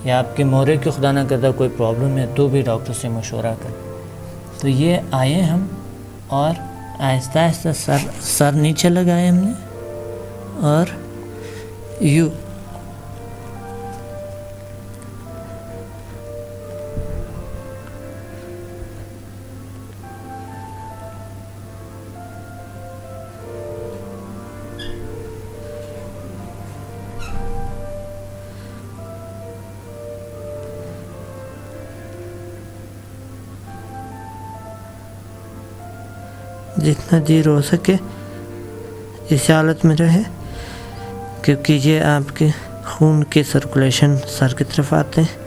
या आपके मोरे की खुदा ना करता कोई प्रॉब्लम है तो भी डॉक्टर से मशवरा करें। तो ये आए हम और आहिस्ता आहिस्ता सर नीचे लगाए हमने और यू जितना देर हो सके इस हालत में रहे, क्योंकि ये आपके खून के सर्कुलेशन सर की तरफ आते हैं।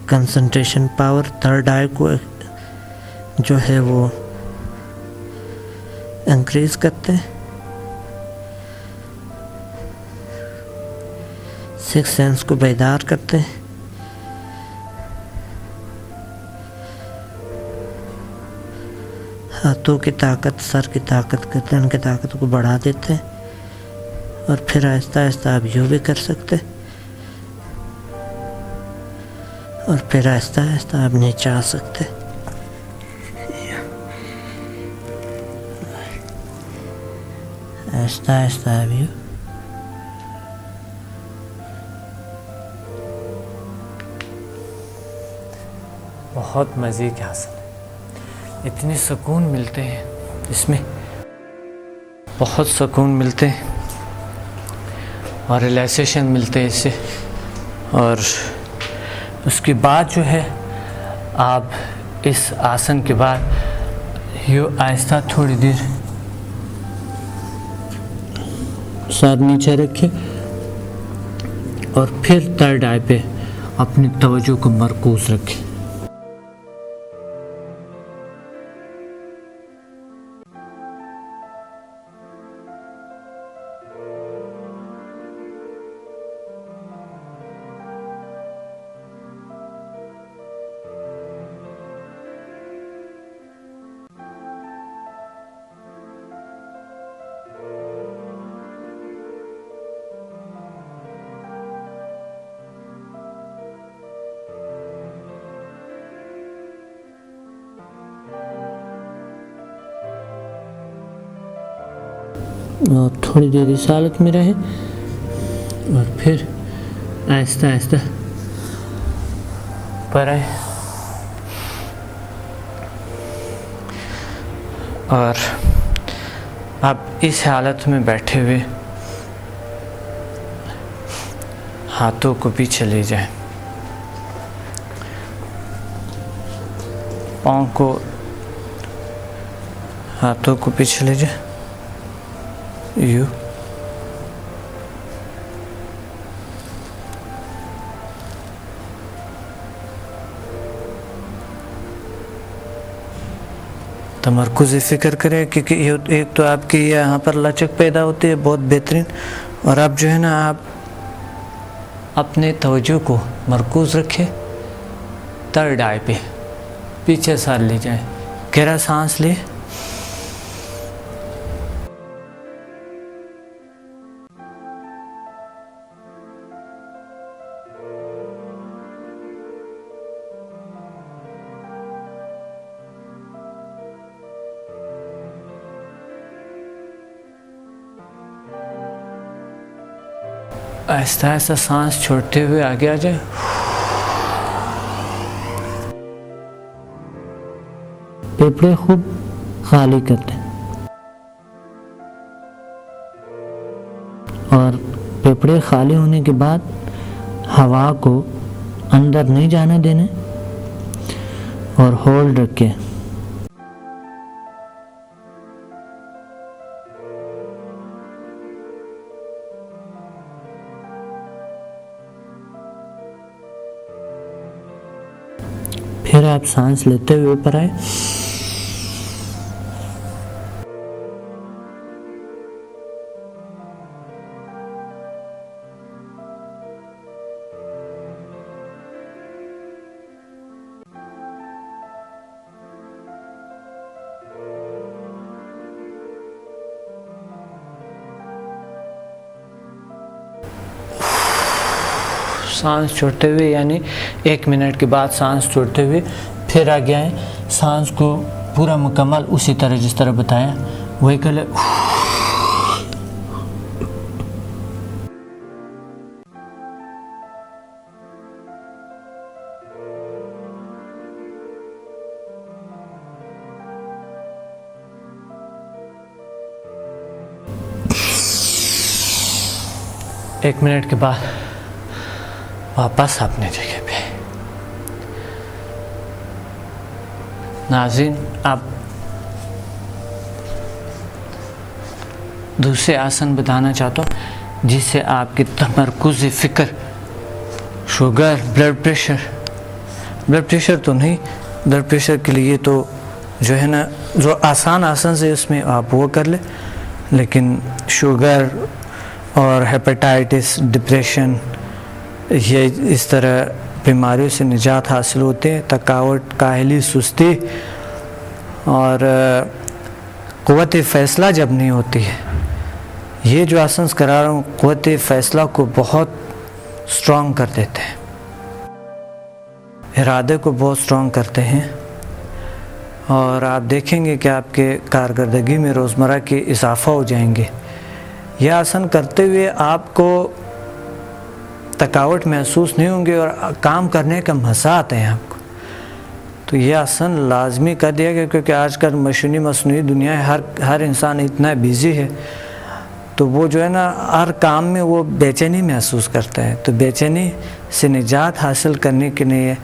कंसंट्रेशन पावर थर्ड आई को जो है वो इंक्रीज करते हैं। सिक्स सेंस को बेदार करते हैं। हाथों की ताकत, सर की ताकत, गर्दन की ताकत को बढ़ा देते हैं। और फिर आहिस्ता आहिस्ता आप यूँ भी कर सकते हैं और फिर आहिस्ता आहिस्ता आप नीचे आ सकते हैं। आहिस्ता आहिस्ता आप यूँ बहुत मज़े के आसन, इतने सुकून मिलते हैं इसमें, बहुत सुकून मिलते हैं और रिलैक्सेशन मिलते हैं इससे। और उसके बाद जो है आप इस आसन के बाद यूँ आहिस्ता थोड़ी देर सर नीचे रखें और फिर थर्ड आई पे अपनी तवज्जो को मरकूज़ रखें। और थोड़ी देर इस हालत में रहे और फिर आहिस्ता आहिस्ता पर आए। और अब इस हालत में बैठे हुए हाथों को पीछे ले जाएं, पाँव को, हाथों को पीछे ले जाएं, यूं, तमरकुज़ फ़िक्र करें, क्योंकि एक तो आपकी यहाँ पर लचक पैदा होती है बहुत बेहतरीन, और अब जो है ना आप अपने तवज्जो को मरकूज़ रखें थर्ड आई पे, पीछे सर ले जाएं, गहरा सांस ले, आहिस्ता आहिस्ता सांस छोड़ते हुए आगे आ जाए। फेफड़े खूब खाली करते हैं और फेफड़े खाली होने के बाद हवा को अंदर नहीं जाने देने और होल्ड रखें। फिर आप सांस लेते हुए ऊपर आए, सांस छोड़ते हुए, यानी 1 मिनट के बाद सांस छोड़ते हुए फिर आगे आए, सांस को पूरा मुकम्मल उसी तरह जिस तरह बताया वही कर ले। एक मिनट के बाद वापस अपने जगह पे। नाज़रीन, अब दूसरे आसन बताना चाहता हूँ जिससे आपकी तमरकुज़ फ़िक्र, शुगर, ब्लड प्रेशर तो नहीं, ब्लड प्रेशर के लिए तो जो है ना जो आसान आसन से उसमें आप वो कर ले, लेकिन शुगर और हेपेटाइटिस, डिप्रेशन, ये इस तरह बीमारियों से निजात हासिल होते हैं। थकावट, काहली, सुस्ती और क़ुव्वत फ़ैसला जब नहीं होती है, ये जो आसन करा रहा हूँ क़ुव्वत फ़ैसला को बहुत स्ट्रॉन्ग कर देते हैं, इरादे को बहुत स्ट्रॉन्ग करते हैं, और आप देखेंगे कि आपके कारकर्दगी में रोज़मर्रा के इजाफ़ा हो जाएंगे। यह आसन करते हुए आपको थकावट महसूस नहीं होंगे और काम करने का मज़ा आता है आपको। तो ये आसन लाजमी कर दिया गया, क्योंकि आजकल मशीनी दुनिया है, हर इंसान इतना बिज़ी है, तो वो जो है ना हर काम में वो बेचैनी महसूस करता है। तो बेचैनी से निजात हासिल करने के लिए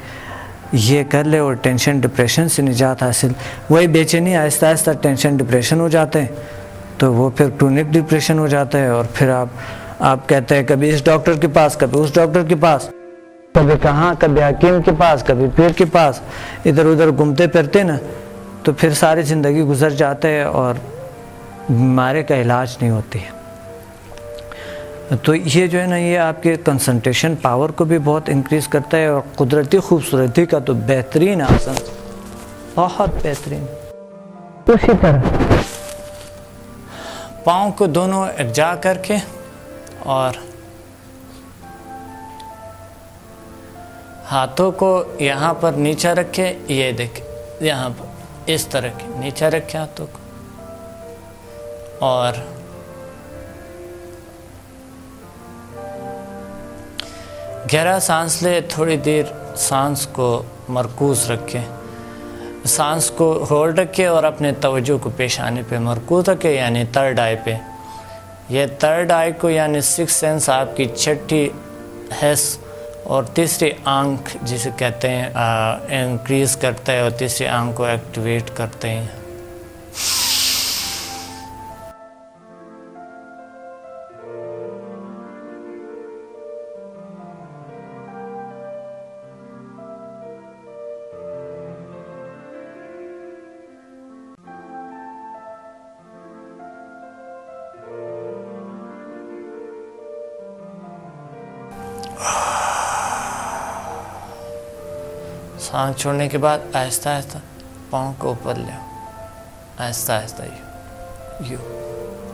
ये कर ले, और टेंशन, डिप्रेशन से निजात हासिल, वही बेचैनी आहिस्ता आहिस्ता टेंशन, डिप्रेशन हो जाते हैं, तो वो फिर क्रोनिक डिप्रेशन हो जाता है, और फिर आप कहते हैं कभी इस डॉक्टर के पास, कभी उस डॉक्टर के पास, कभी कहाँ, कभी हकीम के पास, कभी पीर के पास, इधर उधर घूमते फिरते ना, तो फिर सारी ज़िंदगी गुजर जाते हैं और बीमारी का इलाज नहीं होती है। तो ये जो है ना, ये आपके कंसंट्रेशन पावर को भी बहुत इंक्रीज़ करता है, और कुदरती खूबसूरती का तो बेहतरीन आसन, बहुत बेहतरीन। उसी तरह पाँव को दोनों एकजा करके और हाथों को यहाँ पर नीचे रखे, ये देखें यहाँ पर इस तरह के नीचे रखे हाथों को, और गहरा सांस ले, थोड़ी देर सांस को मरकूज़ रखें, सांस को होल्ड रखें और अपने तवज्जो को पेशाने पे मरकूज़ रखें, यानी थर्ड आई पे। यह थर्ड आई को यानी सिक्स सेंस आपकी छठी हैस और तीसरी आंख जिसे कहते हैं इंक्रीज़ करता है और तीसरी आंख को एक्टिवेट करते हैं। सांस छोड़ने के बाद आहिस्ता आहिस्ता पाँव को ऊपर ले, आहिस्ता आहिस्ता यू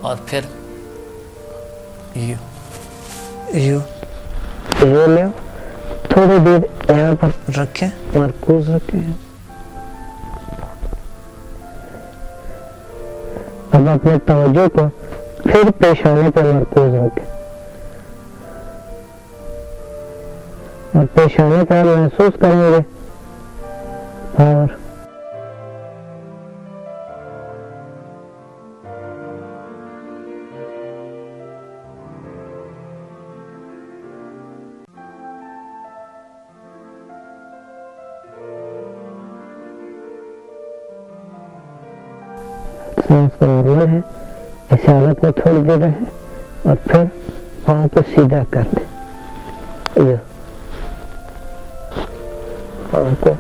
और फिर यू ये ले, थोड़ी देर यहाँ पर रखें, मरकूज रखें। अब अपने तवज्जो को फिर पेशाने पर मरकूज रखें और पेशाने पर महसूस करेंगे और सांस का नॉर्मल है। इस हालत में थोड़ी देर रहे और फिर पाँव को सीधा कर दें। ये पाँव को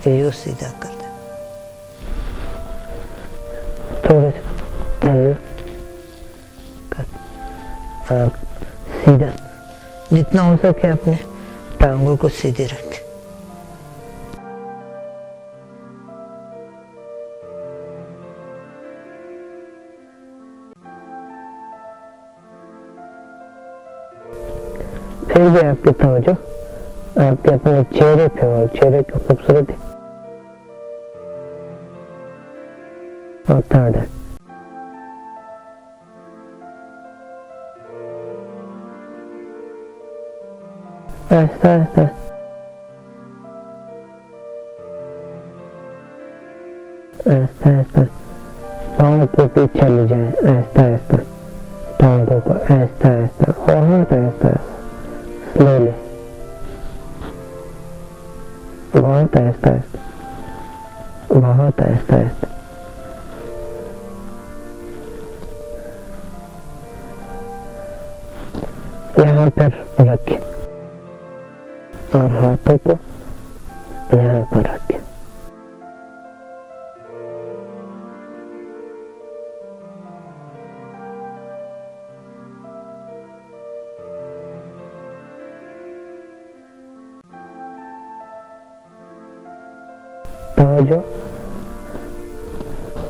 यूँ सीधा कर दें, थोड़े से और सीधा जितना हो सके अपने टांगों को सीधे रखें। फिर भी आपकी तवज्जो आपके अपने चेहरे पे और चेहरे की खूबसूरती और थर्ड है ऐसा ऐसा ऐसा ऐसा पाँव के पीछे ले जाए, ऐसा ऐसा टांगों को ऐसा ऐसा बहुत ऐसा स्लोली, बहुत ऐसा बहुत ऐसा यहाँ पर रखें और हाथों को यहाँ पर रखें।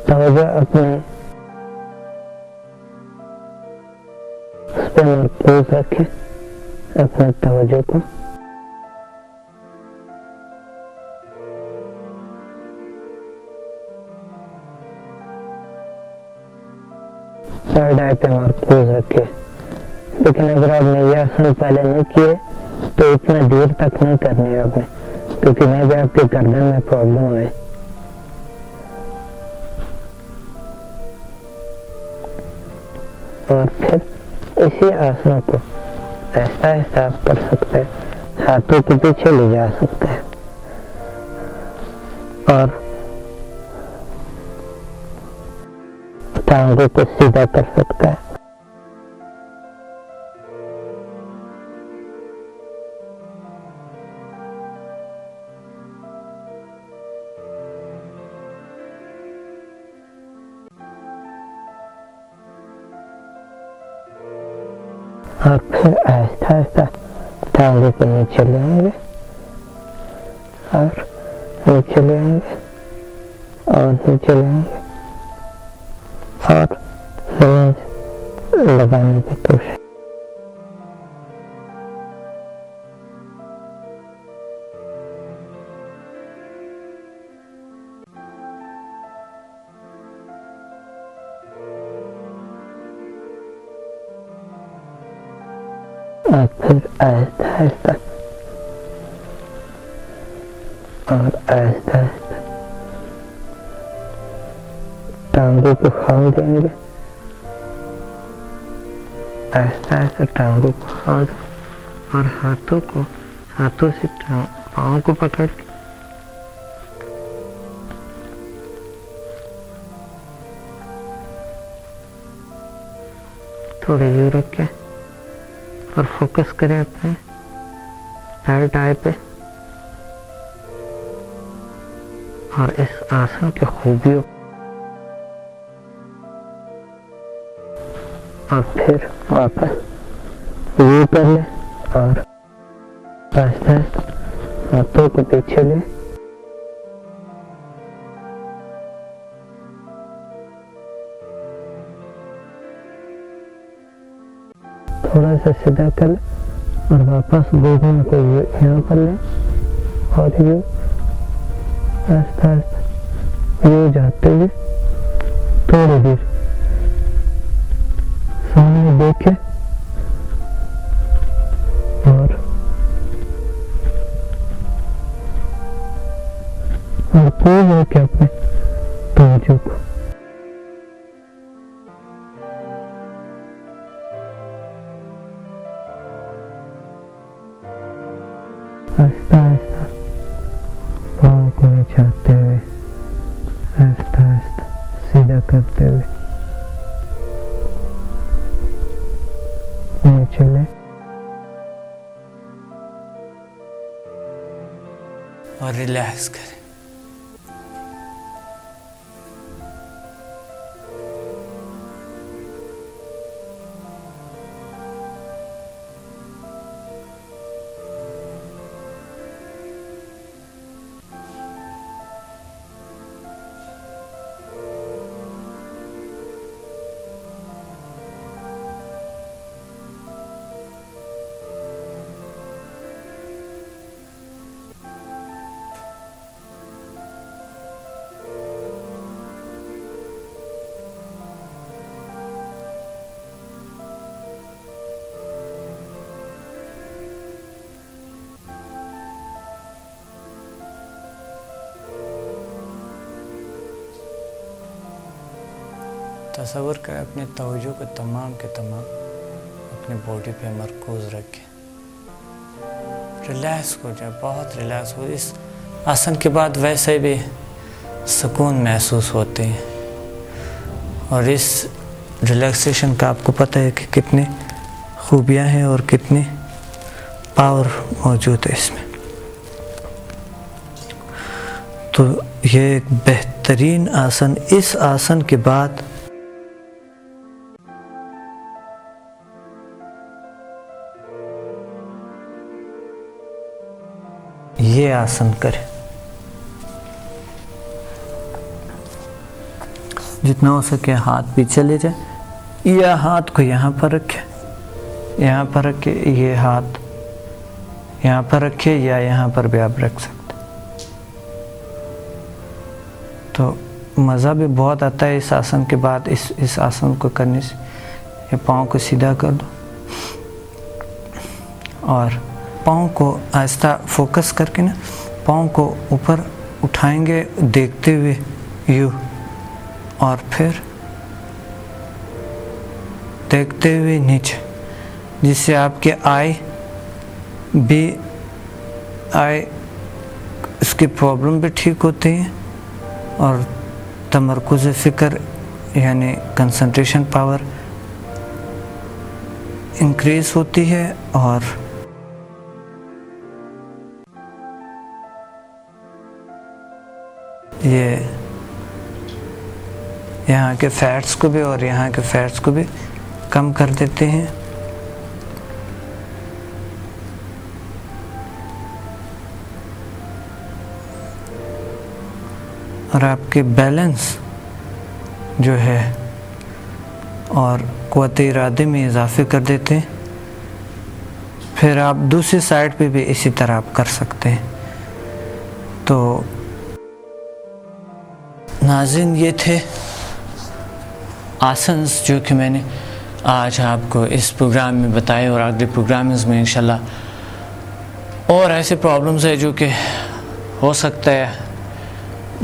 तवज्जो अपने उस पर मरकूज रखें, अपने तवज्जो को थर्ड आई पे मरकूज रखें। लेकिन अगर आपने ये आसन पहले नहीं किए तो इतना देर तक नहीं करने आपने, क्योंकि मैं भी आपके गर्दन में प्रॉब्लम है। और फिर इसी आसन को ऐसा ऐसा आप कर सकते हैं, हाथों के पीछे ले जा सकते हैं और टांगों को सीधा कर सकता है। और फिर आहिस्ता आहिस्ता टांगों को नीचे ले आएंगे और नीचे ले आएंगे और नीचे ले आएंगे और रेंज लगाने की कोशिश। और फिर आहिस्ता आहिस्ता और आहिस्ता आहिस्ता टांगों को खोल देंगे। आहिस्ता आहिस्ता टांगों को खोल और हाथों से पाँव को पकड़ के थोड़े यूं रख के और फोकस करें अपने राइट आई पे और इस आसन की खूबियों और फिर वापस ये कर ले और आहिस्ता आहिस्ता हाथों को पीछे ले थोड़ा सा सीधा कर ले और वापस घूमने को यहाँ पर ले और यूं आहिस्ता आहिस्ता यूं जाते हुए थोड़ी देर सामने देखे और पूर्ण होके अपने तवज्जो को आहिस्ता आहिस्ता पाँव को उछालते हुए आहिस्ता आहिस्ता सीधा करते हुए नीचे ले और रिलैक्स करें। तसव्वुर करें अपने तवज्जो को तमाम के तमाम अपने बॉडी पे मरकूज रखें, रिलैक्स हो जाए, बहुत रिलैक्स हो। इस आसन के बाद वैसे भी सुकून महसूस होते हैं और इस रिलैक्सेशन का आपको पता है कि कितनी खूबियाँ हैं और कितनी पावर मौजूद है इसमें। तो ये एक बेहतरीन आसन। इस आसन के बाद ये आसन करें, जितना हो सके हाथ पीछे ले जाए या हाथ को यहाँ पर रखें, यहाँ पर रखे, ये हाथ यहाँ पर रखे या यहाँ पर भी आप रख सकते। तो मज़ा भी बहुत आता है इस आसन के बाद। इस आसन को करने से ये पाँव को सीधा कर दो और पाँव को आहिस्ता फोकस करके ना पाँव को ऊपर उठाएंगे देखते हुए यूँ, और फिर देखते हुए नीचे, जिससे आपके आई इसकी प्रॉब्लम भी ठीक होती है और तमरकुज़ फ़िक्र यानी कंसंट्रेशन पावर इंक्रीज़ होती है और ये यहाँ के फैट्स को भी और यहाँ के फैट्स को भी कम कर देते हैं। और आपके बैलेंस जो है और क़ुव्वत इरादे में इजाफे कर देते हैं। फिर आप दूसरी साइड पे भी इसी तरह आप कर सकते हैं। तो नाज़रीन, ये थे आसन्स जो कि मैंने आज आपको इस प्रोग्राम में बताए और अगले प्रोग्राम्स में इंशाल्लाह और ऐसे प्रॉब्लम्स है जो कि हो सकता है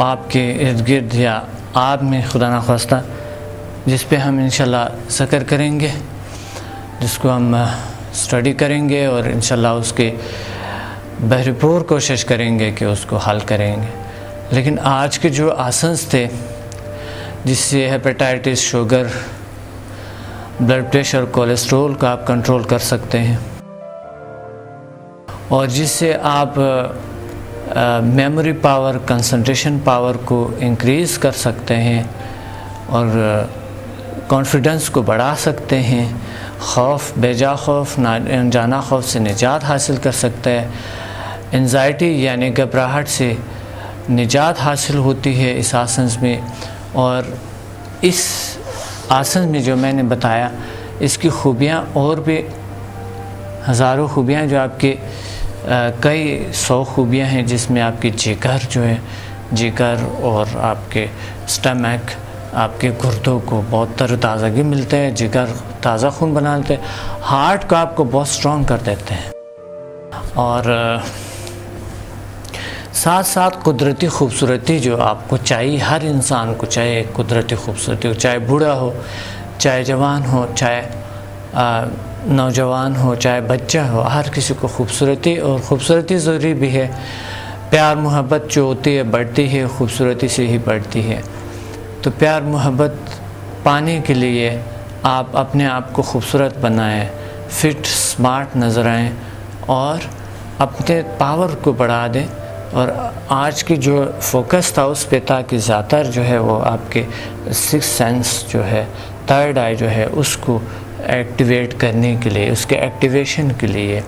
आपके इर्द गिर्द या आप में खुदा ना ख्वास्ता, जिस पे हम इंशाल्लाह ज़िक्र करेंगे, जिसको हम स्टडी करेंगे और इंशाल्लाह उसके भरपूर कोशिश करेंगे कि उसको हल करेंगे। लेकिन आज के जो आसन्स थे जिससे hepatitis, sugar, blood pressure, cholesterol को आप कंट्रोल कर सकते हैं और जिससे आप मेमोरी पावर, कंसंट्रेशन पावर को इंक्रीज़ कर सकते हैं और कॉन्फिडेंस को बढ़ा सकते हैं, खौफ, बेजा खौफ, अनजाना खौफ से निजात हासिल कर सकते हैं, एंजाइटी यानी घबराहट से निजात हासिल होती है इस आसन में। और इस आसन में जो मैंने बताया इसकी खूबियाँ और भी हज़ारों खूबियाँ, जो आपके कई 100 खूबियाँ हैं, जिसमें आपकी जिगर जो है, जिगर और आपके स्टमक, आपके गुर्दों को बहुत तरोताज़गी मिलते हैं, जिगर ताज़ा खून बना देते हैं, हार्ट को आपको बहुत स्ट्रॉन्ग कर देते हैं और साथ साथ कुदरती खूबसूरती जो आपको चाहिए, हर इंसान को चाहिए कुदरती खूबसूरती हो, चाहे बूढ़ा हो, चाहे जवान हो, चाहे नौजवान हो, चाहे बच्चा हो, हर किसी को खूबसूरती, और ख़ूबसूरती ज़रूरी भी है। प्यार मोहब्बत जो होती है बढ़ती है, खूबसूरती से ही बढ़ती है। तो प्यार मोहब्बत पाने के लिए आप अपने आप को खूबसूरत बनाएं, फिट स्मार्ट नज़र आएँ और अपने पावर को बढ़ा दें। और आज की जो फोकस था उस पे था कि ज़्यादातर जो है वो आपके 6 सेंस जो है, थर्ड आई जो है, उसको एक्टिवेट करने के लिए, उसके एक्टिवेशन के लिए,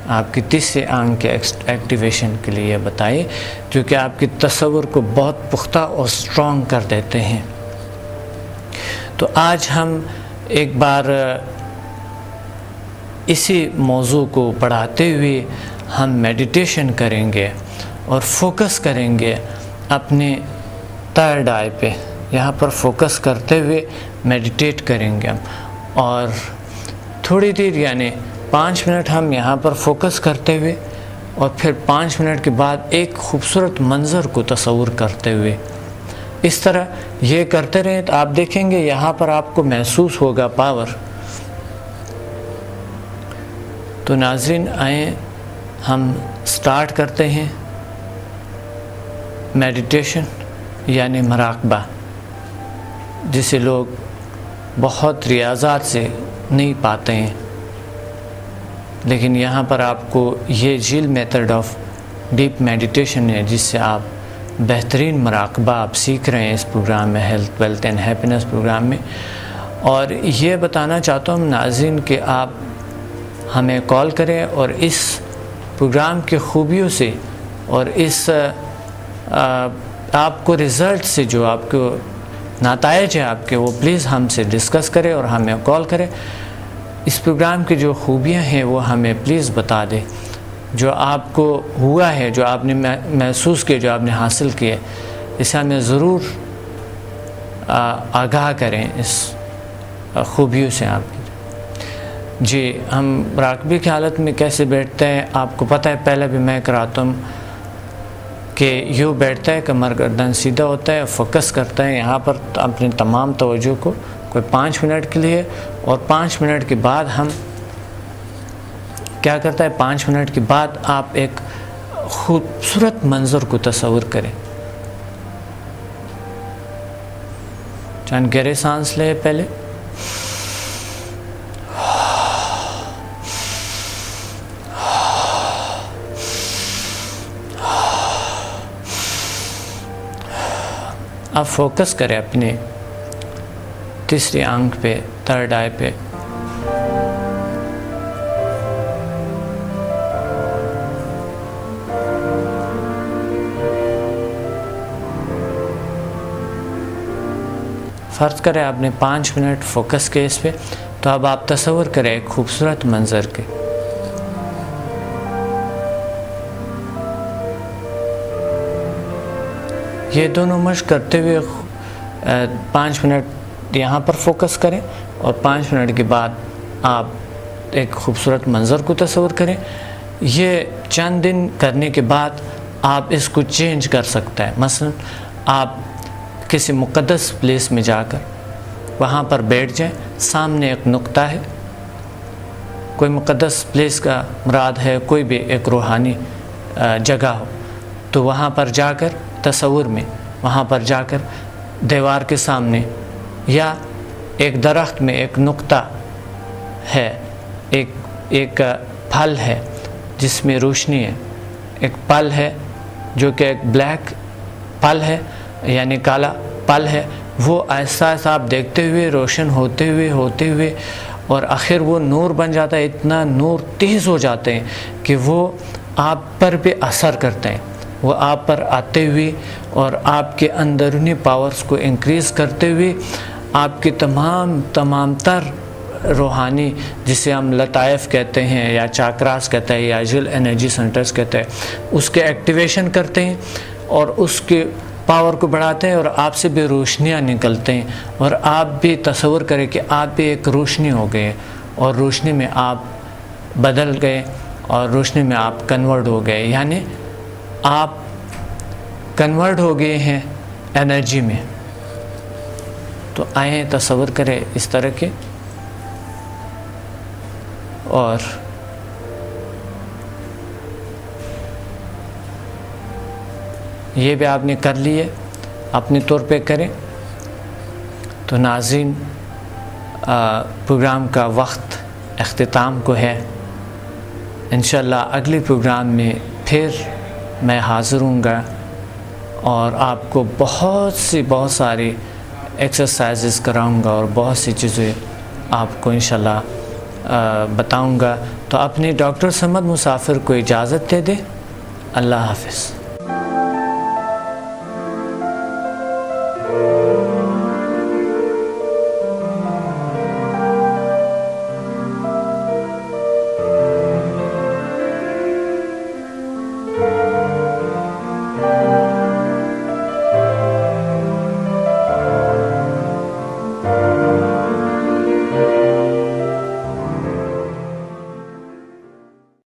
आपकी तीसरे आंख के एक्टिवेशन के लिए बताइए, जो कि आपके तस्वुर को बहुत पुख्ता और स्ट्रॉन्ग कर देते हैं। तो आज हम एक बार इसी मौजू को पढ़ाते हुए हम मेडिटेशन करेंगे और फोकस करेंगे अपने थर्ड आई पे। यहाँ पर फोकस करते हुए मेडिटेट करेंगे हम और थोड़ी देर यानी 5 मिनट हम यहाँ पर फोकस करते हुए और फिर 5 मिनट के बाद एक खूबसूरत मंज़र को तस्वुर करते हुए इस तरह ये करते रहें तो आप देखेंगे यहाँ पर आपको महसूस होगा पावर। तो नाज़रीन आए हम स्टार्ट करते हैं मेडिटेशन यानी मराक़बा, जिसे लोग बहुत रियाज़ात से नहीं पाते हैं, लेकिन यहाँ पर आपको ये झील मेथड ऑफ डीप मेडिटेशन है जिससे आप बेहतरीन मराक़बा आप सीख रहे हैं इस प्रोग्राम में, health, wealth and happiness programme में। और ये बताना चाहता हूँ नाज़रीन कि आप हमें कॉल करें और इस प्रोग्राम के खूबियों से और इस आपको रिज़ल्ट से जो आपको नताइज है आपके, वो प्लीज़ हमसे डिस्कस करें और हमें कॉल करें। इस प्रोग्राम की जो खूबियाँ हैं वो हमें प्लीज़ बता दें, जो आपको हुआ है, जो आपने महसूस किया, जो आपने हासिल किया, इसे हमें ज़रूर आगाह करें इस खूबियों से आपकी। जी, हम मुराक़बे की हालत में कैसे बैठते हैं आपको पता है, पहले भी मैं कराता हूँ कि यूँ बैठता है, कमर गर्दन सीधा होता है, फोकस करता है यहाँ पर अपनी तमाम तवज्जो को कोई 5 मिनट के लिए, और 5 मिनट के बाद हम क्या करता है, 5 मिनट के बाद आप एक खूबसूरत मंज़र को तस्वुर करें। चंद गहरे सांस ले पहले, आप फोकस करें अपने तीसरी आंख पे, थर्ड आई पे। फ़र्ज़ करें आपने 5 मिनट फोकस किए इस पे, तो अब आप तस्वुर करें एक खूबसूरत मंज़र के। ये दोनों मश्क करते हुए 5 मिनट यहाँ पर फोकस करें, और 5 मिनट के बाद आप एक खूबसूरत मंज़र को तस्वर करें। ये चंद दिन करने के बाद आप इसको चेंज कर सकते हैं। मसलन आप किसी मुक़द्दस प्लेस में जाकर वहाँ पर बैठ जाएं, सामने एक नुक्ता है, कोई मुक़द्दस प्लेस का मुराद है कोई भी एक रूहानी जगह हो, तो वहाँ पर जाकर तसव्वुर में वहाँ पर जाकर दीवार के सामने या एक दरख्त में एक नुक्ता है, एक फल है जिसमें रोशनी है, एक पल है जो कि एक ब्लैक पल है यानी काला पल है, वो ऐसा ऐसा आप देखते हुए रोशन होते हुए और आखिर वो नूर बन जाता है। इतना नूर तेज़ हो जाते हैं कि वो आप पर भी असर करते हैं, वो आप पर आते हुए और आपके अंदरूनी पावर्स को इंक्रीज़ करते हुए आपकी तमाम तर रूहानी, जिसे हम लताइफ कहते हैं या चाक्रास कहते हैं या जिल एनर्जी सेंटर्स कहते हैं, उसके एक्टिवेशन करते हैं और उसके पावर को बढ़ाते हैं और आपसे भी रोशनियाँ निकलते हैं और आप भी तसव्वुर करें कि आप भी एक रोशनी हो गए और रोशनी में आप बदल गए और रोशनी में आप कन्वर्ट हो गए, यानी आप कन्वर्ट हो गए हैं एनर्जी में। तो आए तसव्वुर करें इस तरह के, और ये भी आपने कर लिए, अपने तौर पे करें। तो नाज़रीन, प्रोग्राम का वक्त अख्तिताम को है। इंशाअल्लाह अगले प्रोग्राम में फिर मैं हाज़िर हूँगा और आपको बहुत सारी एक्सरसाइजेस कराऊँगा और बहुत सी चीज़ें आपको इंशाअल्लाह बताऊँगा। तो अपने डॉक्टर समद मुसाफिर को इजाज़त दे दें। अल्लाह हाफ़िज़।